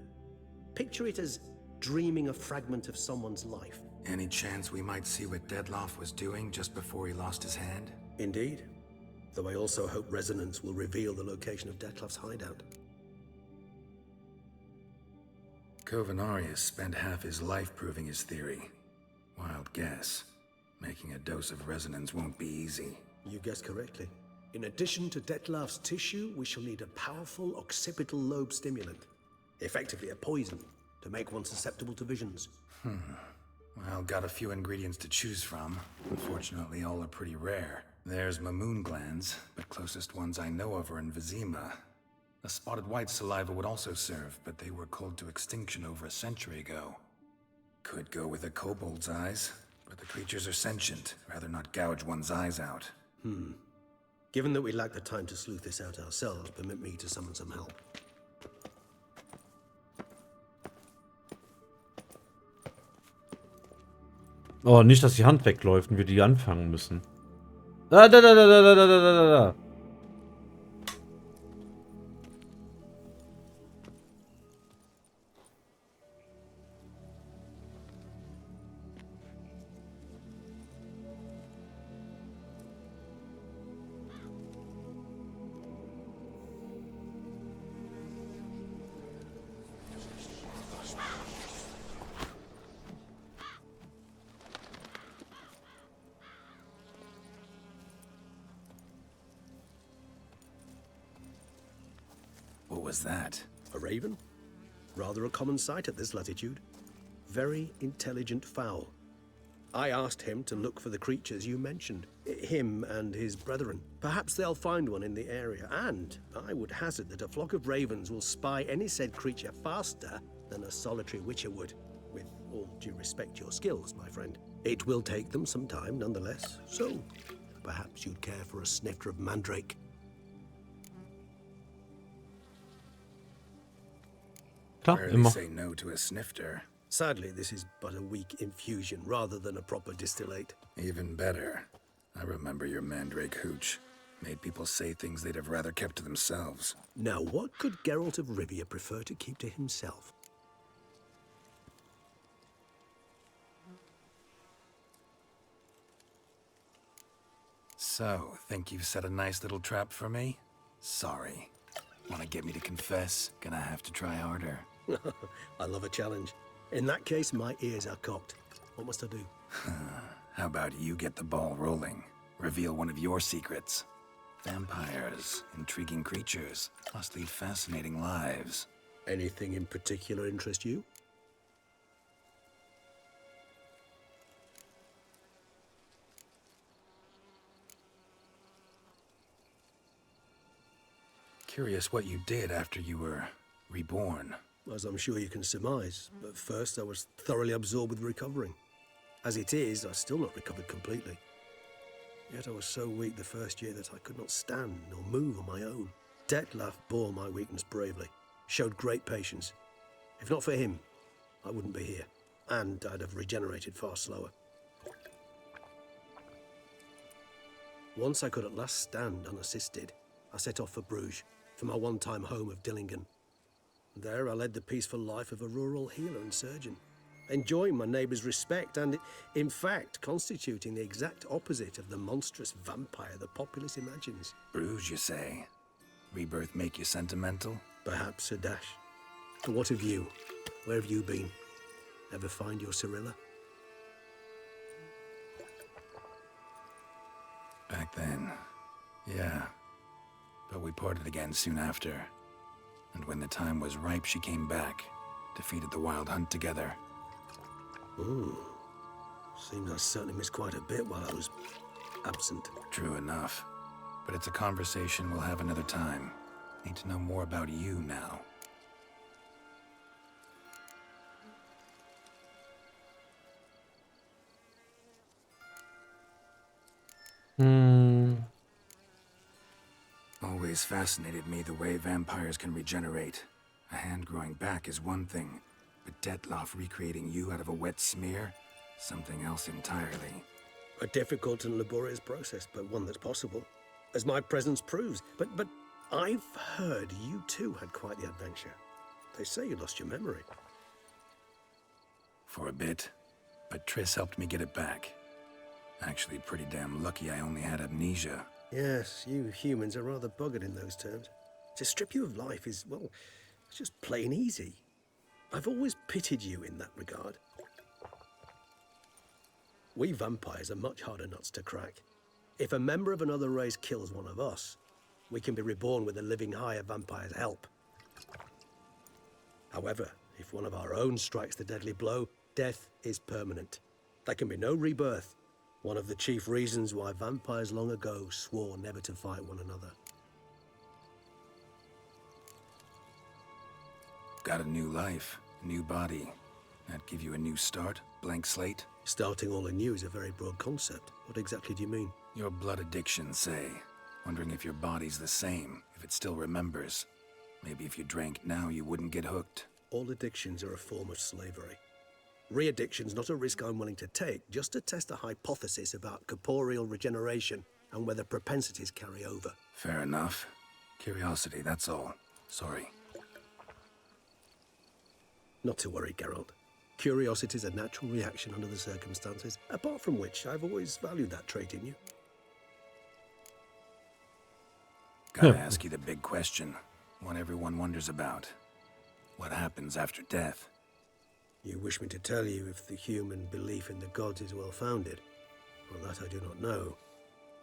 Picture it as dreaming a fragment of someone's life. Any chance we might see what Dettlaff was doing just before he lost his hand? Indeed. Though I also hope resonance will reveal the location of Dettlaff's hideout. Kovinaris spent half his life proving his theory. Wild guess. Making a dose of resonance won't be easy. You guessed correctly. In addition to Dettlaff's tissue, we shall need a powerful occipital lobe stimulant. Effectively a poison, to make one susceptible to visions. Well, got a few ingredients to choose from. Unfortunately, all are pretty rare. There's Mamoon glands, but closest ones I know of are in Vizima. A spotted white saliva would also serve, but they were cold to extinction over a century ago. Could go with a kobold's eyes, but the creatures are sentient. Rather not gouge one's eyes out. Given that we lack the time to sleuth this out ourselves, permit me to summon some help. Oh, nicht, dass die Hand wegläuft und wir die anfangen müssen. Da. What was that? A raven? Rather a common sight at this latitude. Very intelligent fowl. I asked him to look for the creatures you mentioned. Him and his brethren. Perhaps they'll find one in the area, and I would hazard that a flock of ravens will spy any said creature faster than a solitary witcher would. With all due respect to your skills, my friend. It will take them some time, nonetheless. So, perhaps you'd care for a snifter of mandrake. Klar, Rarely immer. say no to a snifter. Sadly, this is but a weak infusion rather than a proper distillate. Even better. I remember your mandrake hooch. Made people say things they'd have rather kept to themselves. Now, what could Geralt of Rivia prefer to keep to himself? So, think you've set a nice little trap for me? Sorry. Wanna get me to confess? Gonna have to try harder. I love a challenge. In that case, my ears are cocked. What must I do? How about you get the ball rolling? Reveal one of your secrets. Vampires, intriguing creatures, must lead fascinating lives. Anything in particular interest you? Curious what you did after you were reborn. As I'm sure you can surmise, at first I was thoroughly absorbed with recovering. As it is, I've still not recovered completely. Yet I was so weak the first year that I could not stand nor move on my own. Detlef bore my weakness bravely, showed great patience. If not for him, I wouldn't be here, and I'd have regenerated far slower. Once I could at last stand unassisted, I set off for Bruges, for my one-time home of Dillingen. There I led the peaceful life of a rural healer and surgeon, enjoying my neighbours' respect and, in fact, constituting the exact opposite of the monstrous vampire the populace imagines. Bruges, you say? Rebirth make you sentimental? Perhaps a dash. But what of you? Where have you been? Ever find your Cyrilla? Back then, yeah. But we parted again soon after. And when the time was ripe, she came back, defeated the Wild Hunt together. Ooh. Seems I certainly missed quite a bit while I was absent. True enough. But it's a conversation we'll have another time. Need to know more about you now. Always fascinated me the way vampires can regenerate. A hand growing back is one thing, but Detlef recreating you out of a wet smear? Something else entirely. A difficult and laborious process, but one that's possible, as my presence proves. But I've heard you too had quite the adventure. They say you lost your memory. For a bit, but Triss helped me get it back. Actually, pretty damn lucky I only had amnesia. Yes, you humans are rather buggered in those terms. To strip you of life is, well, it's just plain easy. I've always pitied you in that regard. We vampires are much harder nuts to crack. If a member of another race kills one of us, we can be reborn with a living higher vampire's help. However, if one of our own strikes the deadly blow, death is permanent. There can be no rebirth. One of the chief reasons why vampires long ago swore never to fight one another. Got a new life, a new body. That give you a new start? Blank slate? Starting all anew is a very broad concept. What exactly do you mean? Your blood addiction, say. Wondering if your body's the same, if it still remembers. Maybe if you drank now, you wouldn't get hooked. All addictions are a form of slavery. Re-addiction's not a risk I'm willing to take, just to test a hypothesis about corporeal regeneration and whether propensities carry over. Fair enough. Curiosity, that's all. Sorry. Not to worry, Geralt. Curiosity's a natural reaction under the circumstances, apart from which I've always valued that trait in you. Gotta ask you the big question. One everyone wonders about. What happens after death? You wish me to tell you if the human belief in the gods is well-founded? Well, that I do not know.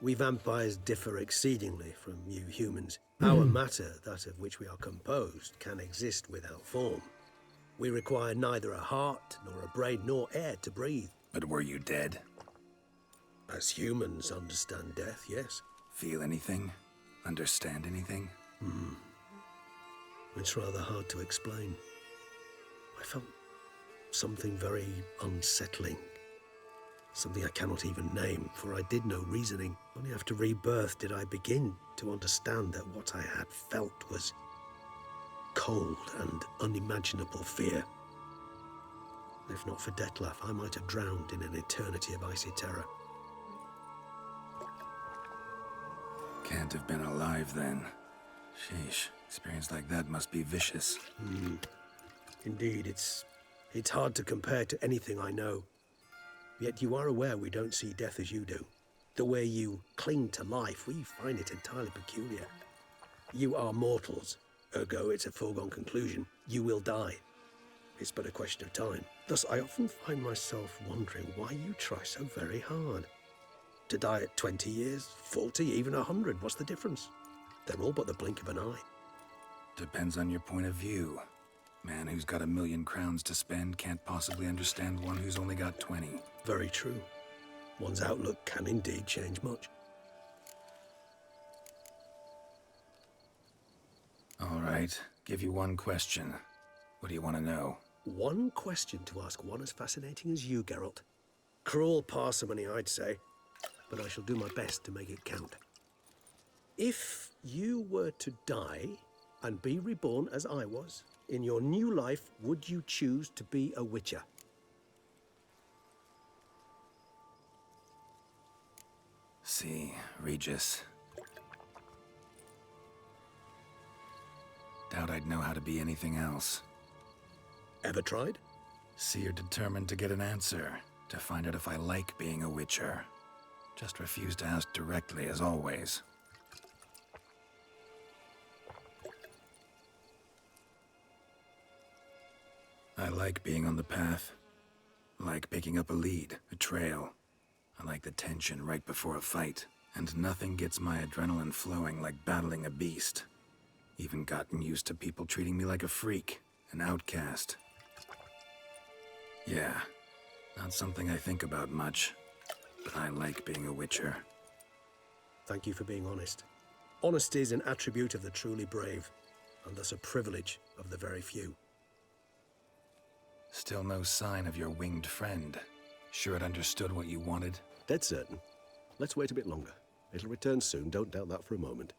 We vampires differ exceedingly from you humans. Our matter, that of which we are composed, can exist without form. We require neither a heart, nor a brain, nor air to breathe. But were you dead? As humans understand death, yes. Feel anything? Understand anything? It's rather hard to explain. I felt something very unsettling. Something I cannot even name, for I did no reasoning. Only after rebirth did I begin to understand that what I had felt was cold and unimaginable fear. If not for Detlef, I might have drowned in an eternity of icy terror. Can't have been alive then. Sheesh, experience like that must be vicious. Indeed, it's hard to compare to anything I know. Yet you are aware we don't see death as you do. The way you cling to life, we find it entirely peculiar. You are mortals, ergo it's a foregone conclusion. You will die. It's but a question of time. Thus, I often find myself wondering why you try so very hard. To die at 20 years, 40, even 100, what's the difference? They're all but the blink of an eye. Depends on your point of view. Man who's got 1,000,000 crowns to spend can't possibly understand one who's only got 20. Very true. One's outlook can indeed change much. right, give you one question. What do you want to know? One question to ask one as fascinating as you, Geralt. Cruel parsimony, I'd say, but I shall do my best to make it count. If you were to die and be reborn as I was, in your new life, would you choose to be a witcher? See, Regis. Doubt I'd know how to be anything else. Ever tried? See, you're determined to get an answer, to find out if I like being a witcher. Just refuse to ask directly, as always. I like being on the path. I like picking up a lead, a trail. I like the tension right before a fight. And nothing gets my adrenaline flowing like battling a beast. Even gotten used to people treating me like a freak, an outcast. Yeah, not something I think about much, but I like being a witcher. Thank you for being honest. Honesty is an attribute of the truly brave, and thus a privilege of the very few. Still no sign of your winged friend. Sure it understood what you wanted? Dead certain. Let's wait a bit longer. It'll return soon, don't doubt that for a moment.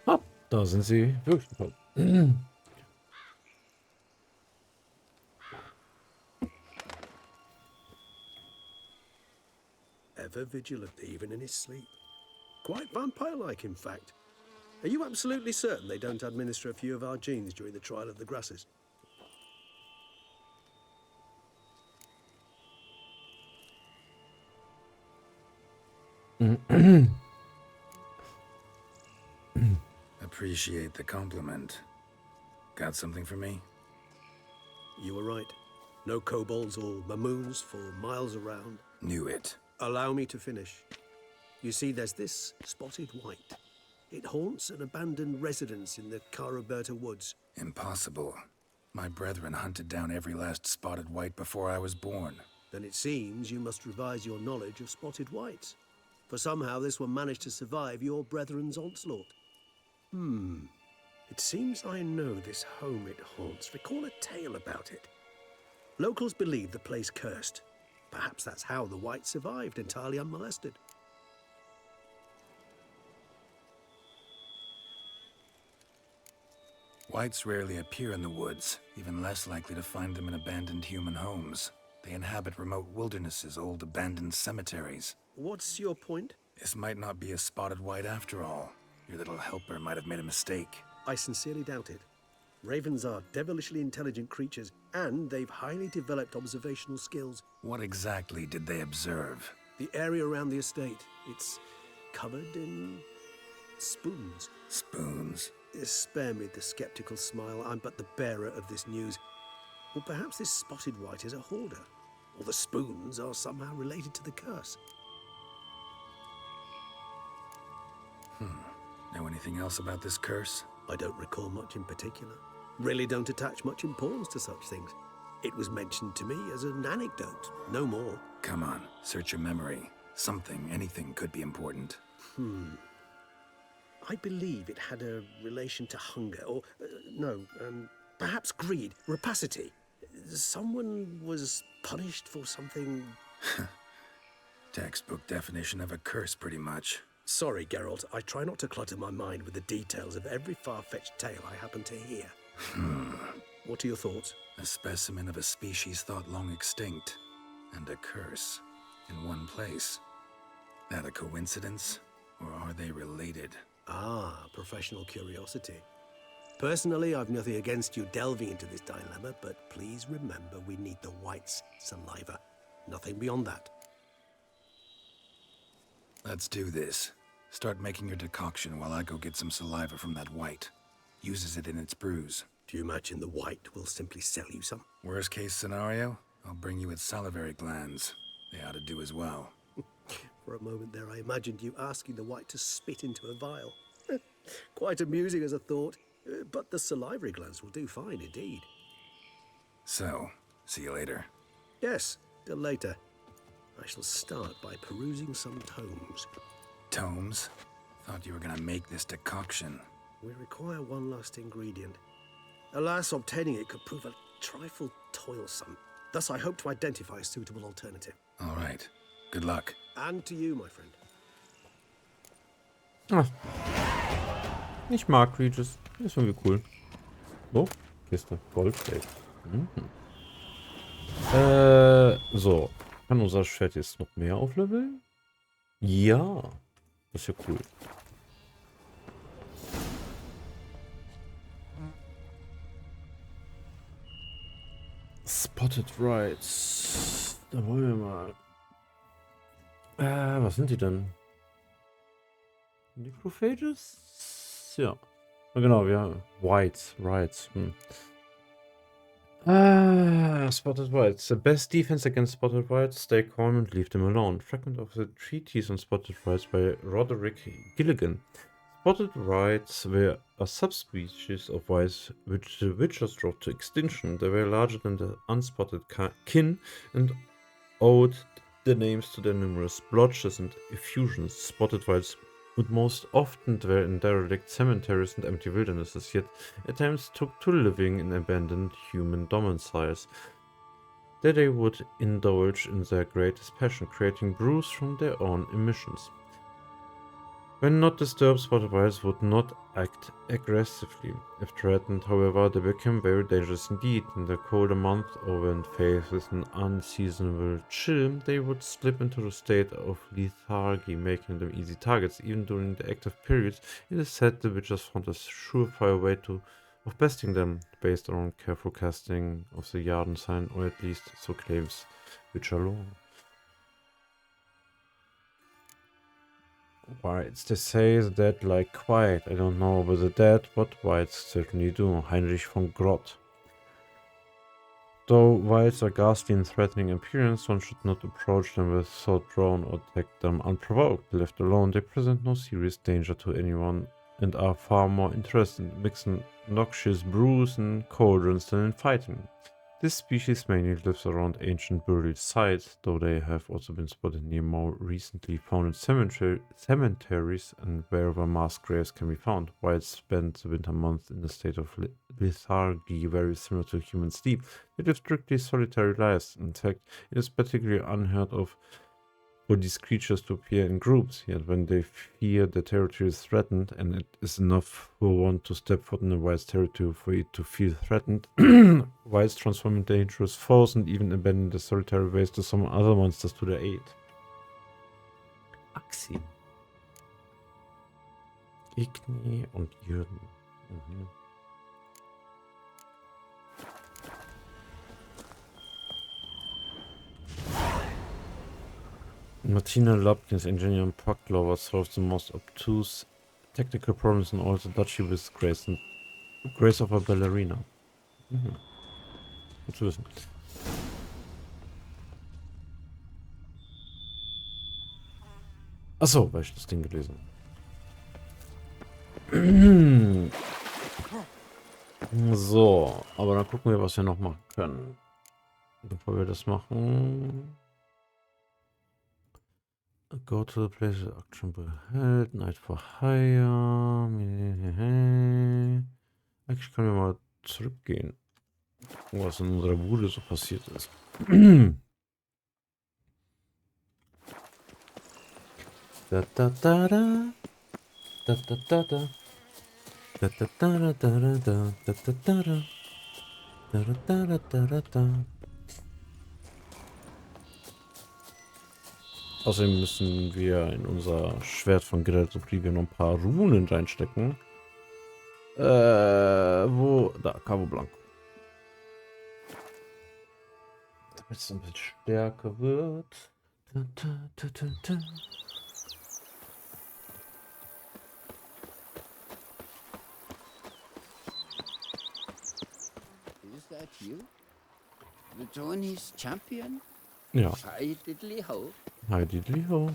Ah, da sind sie wirklich gekommen. Ever vigilant, even in his sleep. Quite vampire-like, in fact. Are you absolutely certain they don't administer a few of our genes during the trial of the grasses? Appreciate the compliment. Got something for me? You were right. No kobolds or mamoons for miles around. Knew it. Allow me to finish. You see, there's this spotted white. It haunts an abandoned residence in the Caraberta woods. Impossible. My brethren hunted down every last spotted white before I was born. Then it seems you must revise your knowledge of spotted whites. For somehow this one managed to survive your brethren's onslaught. It seems I know this home it haunts. Recall a tale about it. Locals believe the place cursed. Perhaps that's how the white survived entirely unmolested. Whites rarely appear in the woods, even less likely to find them in abandoned human homes. They inhabit remote wildernesses, old abandoned cemeteries. What's your point? This might not be a spotted white after all. Your little helper might have made a mistake. I sincerely doubt it. Ravens are devilishly intelligent creatures, and they've highly developed observational skills. What exactly did they observe? The area around the estate, it's covered in spoons. Spoons? Spare me the skeptical smile. I'm but the bearer of this news. Or perhaps this spotted white is a hoarder. Or the spoons are somehow related to the curse. Know anything else about this curse? I don't recall much in particular. Really don't attach much importance to such things. It was mentioned to me as an anecdote, no more. Come on, search your memory. Something, anything could be important. I believe it had a relation to hunger, or, perhaps greed, rapacity. Someone was punished for something... Textbook definition of a curse, pretty much. Sorry, Geralt, I try not to clutter my mind with the details of every far-fetched tale I happen to hear. What are your thoughts? A specimen of a species thought long extinct, and a curse, in one place. That a coincidence, or are they related? Ah, professional curiosity. Personally, I've nothing against you delving into this dilemma, but please remember we need the white's saliva. Nothing beyond that. Let's do this. Start making your decoction while I go get some saliva from that white. Uses it in its brews. Do you imagine the white will simply sell you some? Worst case scenario, I'll bring you its salivary glands. They ought to do as well. For a moment there, I imagined you asking the white to spit into a vial. Quite amusing as a thought. But the salivary glands will do fine indeed. So, see you later. Yes, till later. I shall start by perusing some tomes. Tomes? Thought you were gonna make this decoction. We require one last ingredient. Alas, obtaining it could prove a trifle toilsome. Thus, I hope to identify a suitable alternative. All right. Good luck. And to you, my friend. Ah. Ich mag Regis. Ist irgendwie cool. Oh, Kiste. Goldplate. Mhm. So. Kann unser Schwert jetzt noch mehr aufleveln? Ja. Das ist ja cool. Spotted Rights. Da wollen wir mal. Was sind die denn? Necrophages? Ja. Genau, ja. Whites. Rights. Spotted Whites. The best defense against Spotted Whites, stay calm and leave them alone. Fragment of the Treatise on Spotted Whites by Roderick Gilligan. Spotted Whites were a subspecies of whites which the witchers drove to extinction. They were larger than the unspotted kin and owed the names to their numerous blotches and effusions. Spotted Whites would most often dwell in derelict cemeteries and empty wildernesses, yet at times took to living in abandoned human domiciles. There they would indulge in their greatest passion, creating brews from their own emissions. When not disturbed, Spotted Whites would not act aggressively. If threatened, however, they became very dangerous indeed. In the colder months, or when faced with an unseasonable chill, they would slip into a state of lethargy, making them easy targets. Even during the active periods, it is said the witches found a surefire way of besting them, based on careful casting of the Yarden sign, or at least so claims witcher lore. Whites, they say the dead lie quiet. I don't know about the dead, but whites certainly do. Heinrich von Grott. Though whites are ghastly in threatening appearance, one should not approach them with sword drawn or attack them unprovoked. Left alone, they present no serious danger to anyone and are far more interested in mixing noxious brews and cauldrons than in fighting. This species mainly lives around ancient burial sites, though they have also been spotted near more recently founded cemeteries and wherever mass graves can be found. Whites spend the winter months in a state of lethargy very similar to human sleep. They live strictly solitary lives. In fact, it is particularly unheard of for these creatures to appear in groups, yet when they fear their territory is threatened, and it is enough for one to step foot in a white's territory for it to feel threatened, whites transform into dangerous foes and even abandon their solitary ways to summon other monsters to their aid. Axi. Igni und Jürgen. Mhm. Martina Lopkins, engineer and Puck Lover, solves the most obtuse technical problems in all the duchy with grace of a ballerina. Mhm. Gut zu wissen. Achso, weil ich das Ding gelesen habe. So, aber dann gucken wir, was wir noch machen können. Bevor wir das machen. Go to the place the action behält. Night for Hire. Eigentlich können wir mal zurückgehen. Was in unserer Bude so passiert ist. Da da da da. Da da da da. Da da da da da da da da da da. Da da da da da da. Außerdem müssen wir in unser Schwert von Geralt of Rivia noch ein paar Runen reinstecken. Wo? Da, Cabo Blanco. Damit es ein bisschen stärker wird. Da, da, da, da, da. Is that you? The Tony's champion? Ja. Hi, diddly ho. Hi, diddly ho.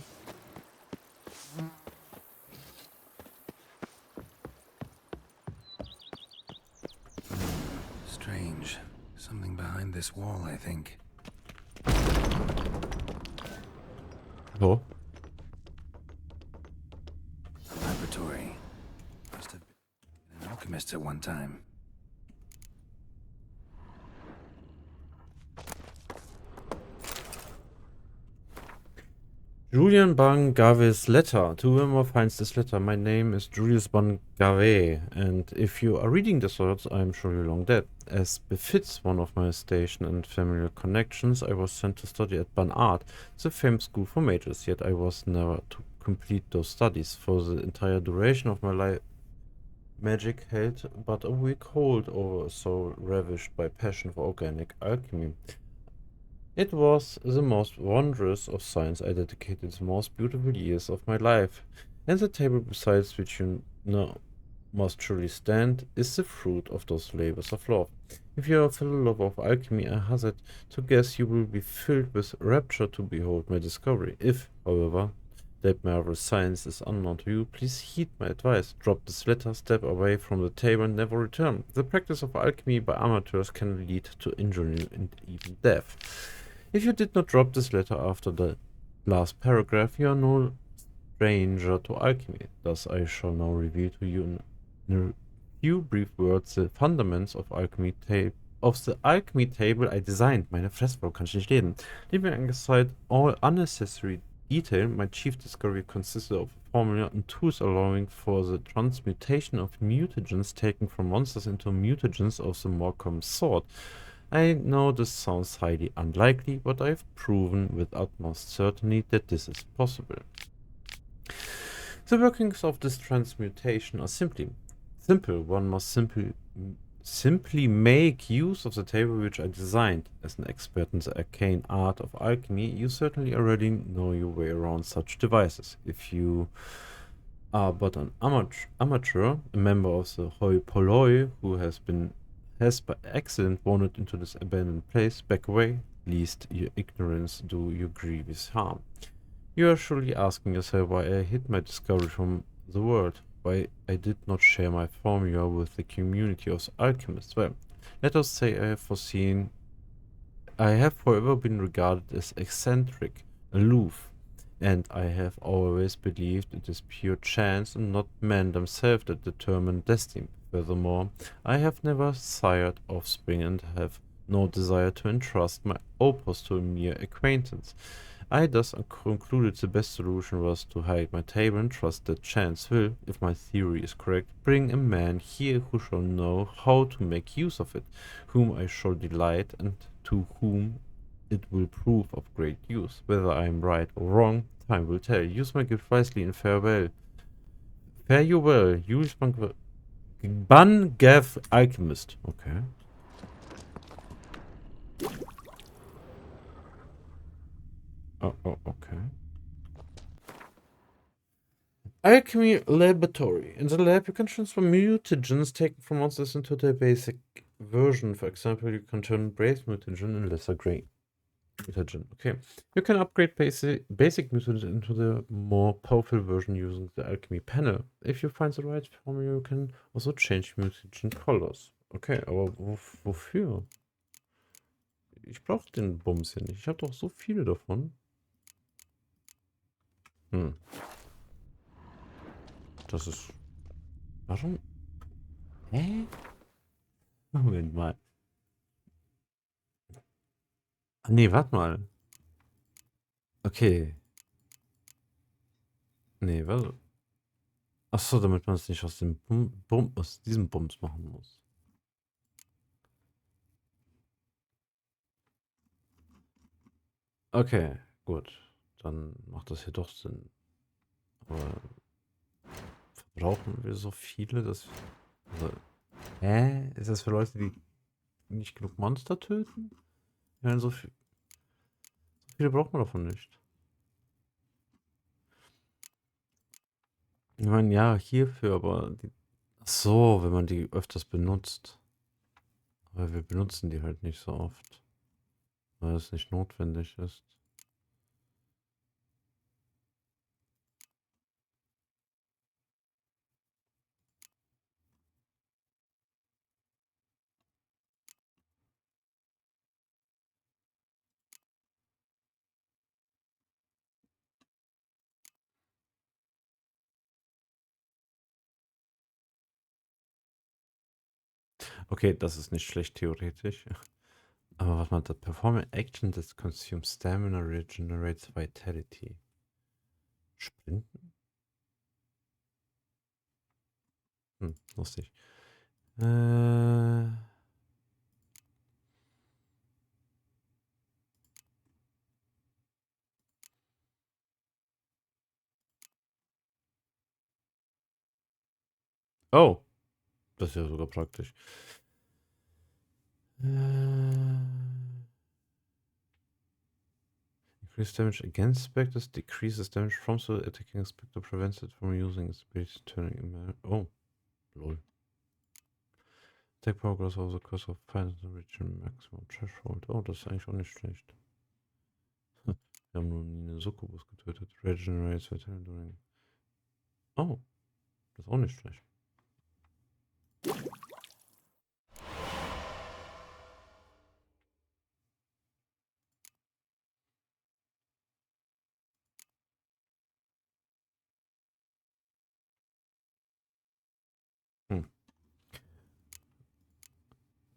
this wall, I think. So. A laboratory. Must have been an alchemist at one time. Julian Bangave's letter. To whoever finds this letter, my name is Julius Bangave, and if you are reading this words, I am surely long dead. As befits one of my station and familiar connections, I was sent to study at Ban Art, the famous school for mages, yet I was never to complete those studies. For the entire duration of my life, magic held but a weak hold over a soul ravished by passion for organic alchemy. It was the most wondrous of science. I dedicated the most beautiful years of my life, and the table beside which you know must surely stand is the fruit of those labors of love. If you are a fellow lover of alchemy, I hazard to guess you will be filled with rapture to behold my discovery. If, however, that marvelous science is unknown to you, please heed my advice. Drop this letter, step away from the table, and never return. The practice of alchemy by amateurs can lead to injury and even death. If you did not drop this letter after the last paragraph, you are no stranger to alchemy. Thus I shall now reveal to you in a few brief words the fundaments of the alchemy table I designed. Meine Fresse, warum kann ich nicht reden? Leaving aside all unnecessary detail, my chief discovery consisted of a formula and tools allowing for the transmutation of mutagens taken from monsters into mutagens of the more common sort. I know this sounds highly unlikely, but I've proven with utmost certainty that this is possible. The workings of this transmutation are simple. One must simply make use of the table which I designed. As an expert in the arcane art of alchemy, you certainly already know your way around such devices. If you are but an amateur, a member of the hoi polloi who has by accident wandered into this abandoned place, back away, lest your ignorance do you grievous harm. You are surely asking yourself why I hid my discovery from the world, why I did not share my formula with the community of alchemists. Well, let us say I have forever been regarded as eccentric, aloof, and I have always believed it is pure chance and not men themselves that determine destiny. Furthermore, I have never sired offspring and have no desire to entrust my opus to a mere acquaintance. I thus concluded the best solution was to hide my table and trust that chance will, if my theory is correct, bring a man here who shall know how to make use of it, whom I shall delight, and to whom it will prove of great use. Whether I am right or wrong, time will tell. Use my gift wisely and farewell. Fare you well, Julius Bangav Alchemist. Okay. Oh, okay. Alchemy Laboratory. In the lab, you can transfer mutagens taken from monsters into their basic version. For example, you can turn Brave mutagen and lesser grade mutagen. Okay. You can upgrade basic mutagens into the more powerful version using the alchemy panel. If you find the right formula, you can also change mutagen colors. Okay, aber wofür? Ich brauche den Bums hier nicht. Ich habe doch so viele davon. Das ist... Warum? Hä? Moment mal. Nee, warte mal. Okay. Nee, warte. Achso, damit man es nicht aus dem aus diesem Bums machen muss. Okay, gut. Dann macht das hier doch Sinn. Aber verbrauchen wir so viele, dass... Also, Ist das für Leute, die nicht genug Monster töten? Ja, so viele braucht man davon nicht. Ich meine, ja, hierfür, aber... Ach so, wenn man die öfters benutzt. Aber wir benutzen die halt nicht so oft. Weil es nicht notwendig ist. Okay, das ist nicht schlecht theoretisch. Aber was man da perform an action that consumes stamina regenerates vitality. Sprinten? Lustig. Oh, das ist ja sogar praktisch. Increase damage against specters, decreases damage from the attacking specter, prevents it from using its ability to turn him. Oh, lol. Attack power goes over the course of finds and reach maximum threshold. Oh, das ist eigentlich auch nicht schlecht. Wir haben nur nie eine Succubus getötet. Regenerates Vitality during. Oh, das ist auch nicht schlecht.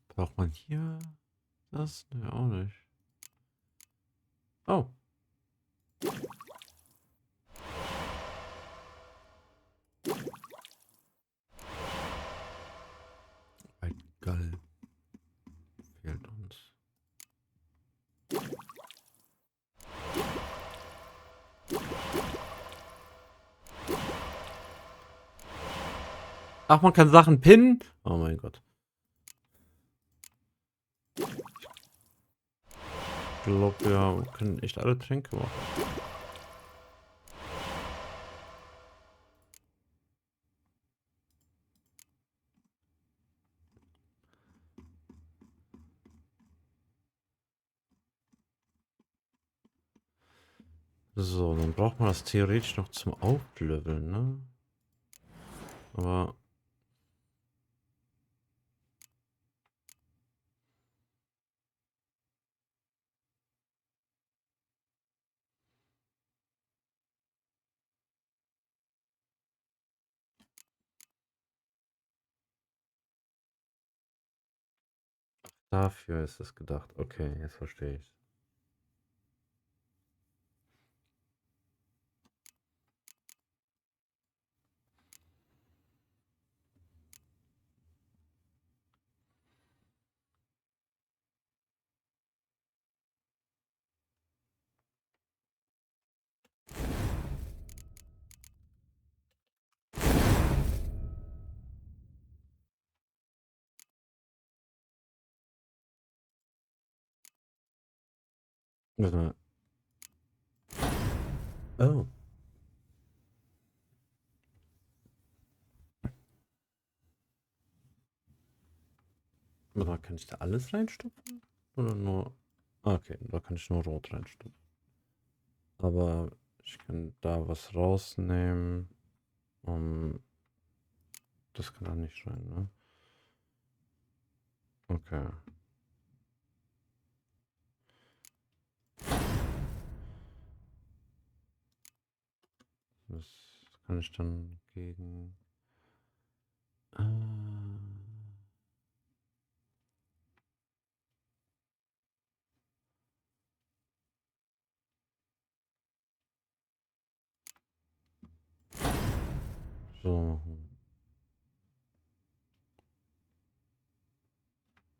Braucht man hier das? Ne, auch nicht. Oh. Ein Gall fehlt uns. Ach, man kann Sachen pinnen? Oh mein Gott. Ich glaube, wir können echt alle Tränke machen. So, dann braucht man das theoretisch noch zum Aufleveln, ne? Aber... Dafür ist es gedacht. Okay, jetzt verstehe ich. Warte mal. Oh. Warte mal, kann ich da alles reinstopfen? Oder nur... Ah, okay, da kann ich nur rot reinstopfen. Aber ich kann da was rausnehmen. Das kann da nicht rein, ne? Okay. Das kann ich dann gegen... so.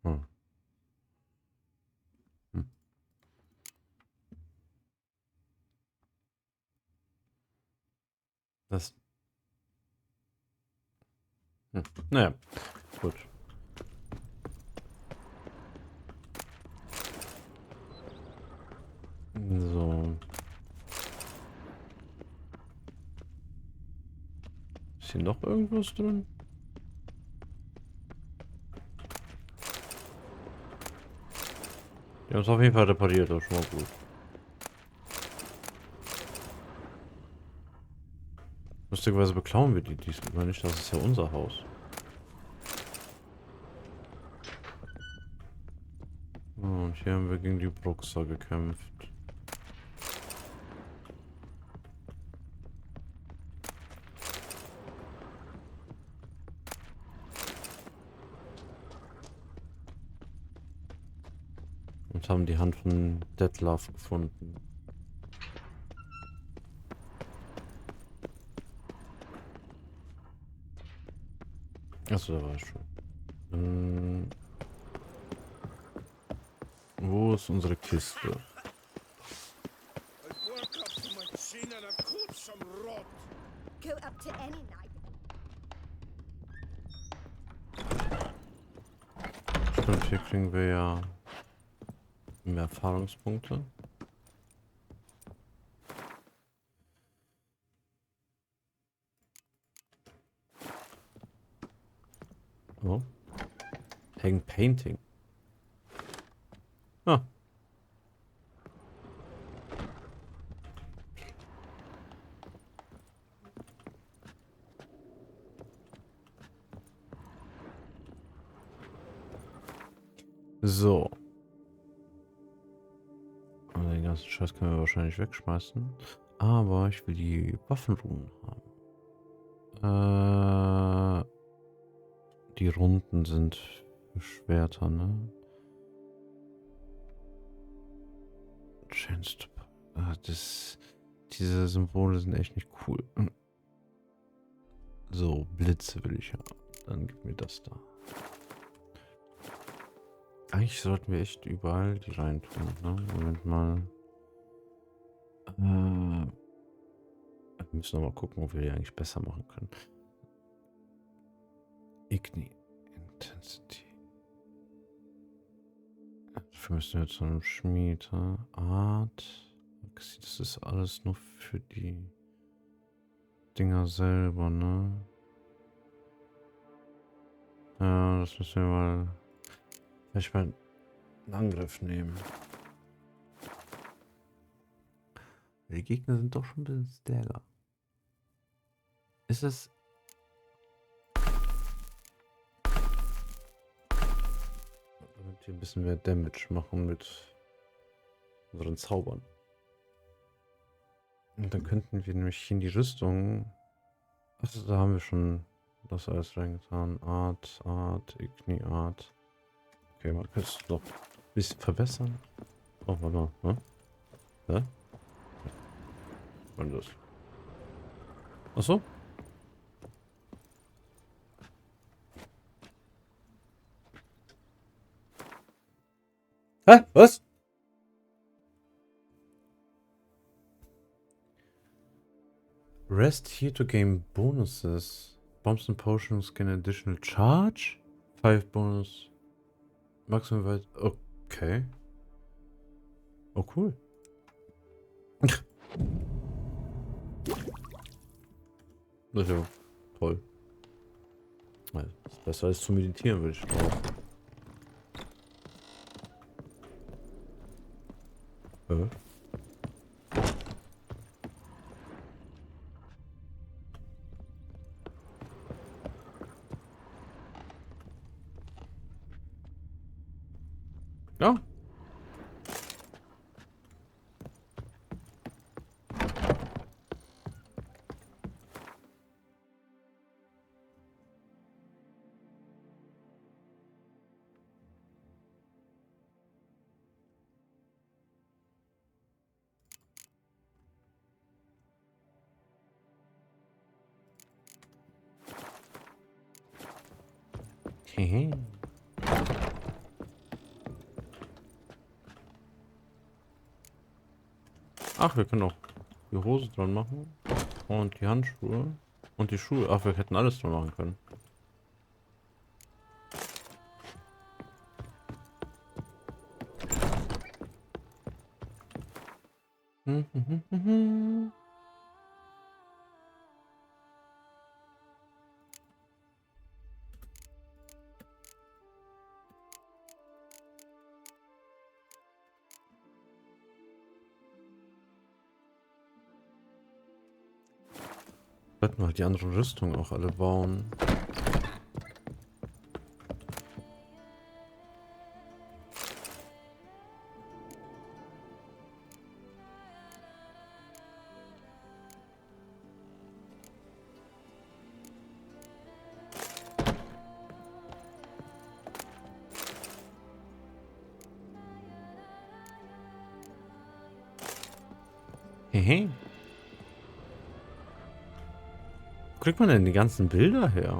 Hm. Hm. Das... Hm. Naja, gut. So. Ist hier noch irgendwas drin? Die haben es auf jeden Fall repariert, das ist schon mal gut. Lustigerweise beklauen wir die diesmal nicht, das ist ja unser Haus. Oh, und hier haben wir gegen die Bruxer gekämpft. haben die Hand von Detlef gefunden. Achso, da war ich schon. Wo ist unsere Kiste? Go up to any night. Stimmt, hier kriegen wir ja mehr Erfahrungspunkte. Oh. Hang Painting. Ah. So. Also den ganzen Scheiß können wir wahrscheinlich wegschmeißen. Aber ich will die Waffenruhen haben. Die Runden sind für Schwerter, ne? Chance to... diese Symbole sind echt nicht cool. So, Blitze will ich haben. Dann gib mir das da. Eigentlich sollten wir echt überall die reintun, ne? Moment mal. Wir müssen noch mal gucken, ob wir die eigentlich besser machen können. Igni. Intensity. Dafür müssen wir jetzt so einen Schmiede. Art. Das ist alles nur für die Dinger selber, ne? Ja, das müssen wir mal... Vielleicht mal einen Angriff nehmen. Die Gegner sind doch schon ein bisschen stärker. Ist es... Damit wir ein bisschen mehr Damage machen mit unseren Zaubern. Und dann könnten wir nämlich in die Rüstung... Achso, da haben wir schon das alles reingetan. Art, Igni, Art. Okay, man könnte es noch ein bisschen verbessern. Oh, warte mal, ne? Hä? Und das. Achso? Hä? Was? Rest here to gain bonuses. Bombs and potions gain additional charge. 5 bonus. Maximum weit. Okay. Oh, cool. Das ist ja toll. Das ist besser als zu meditieren, würde ich sagen. Ja. Hehe. Ach, wir können auch die Hose dran machen. Und die Handschuhe. Und die Schuhe. Ach, wir hätten alles dran machen können. Sollten wir halt die anderen Rüstungen auch alle bauen. Wo kriegt man denn die ganzen Bilder her?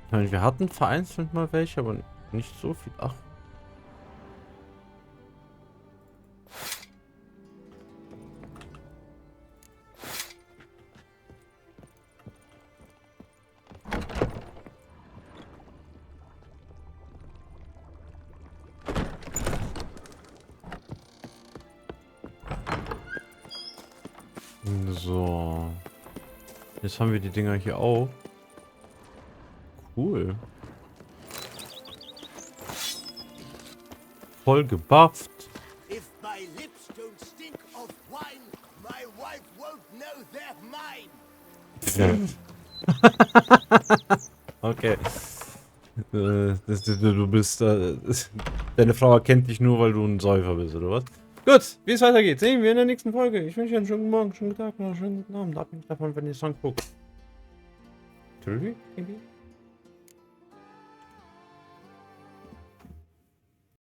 Ich meine, wir hatten vereinzelt mal welche, aber nicht so viel. Ach. So. Jetzt haben wir die Dinger hier auch. Cool. Voll gebufft. If my lips don't stink of wine, my wife won't know they're mine. Okay. Du bist deine Frau erkennt dich nur, weil du ein Säufer bist, oder was? Gut, wie es weitergeht, sehen wir in der nächsten Folge. Ich wünsche dir einen schönen guten Morgen, schönen guten Tag oder schönen guten Abend. Abhängig davon, wenn ihr den Song guckt. Tschüssi, irgendwie.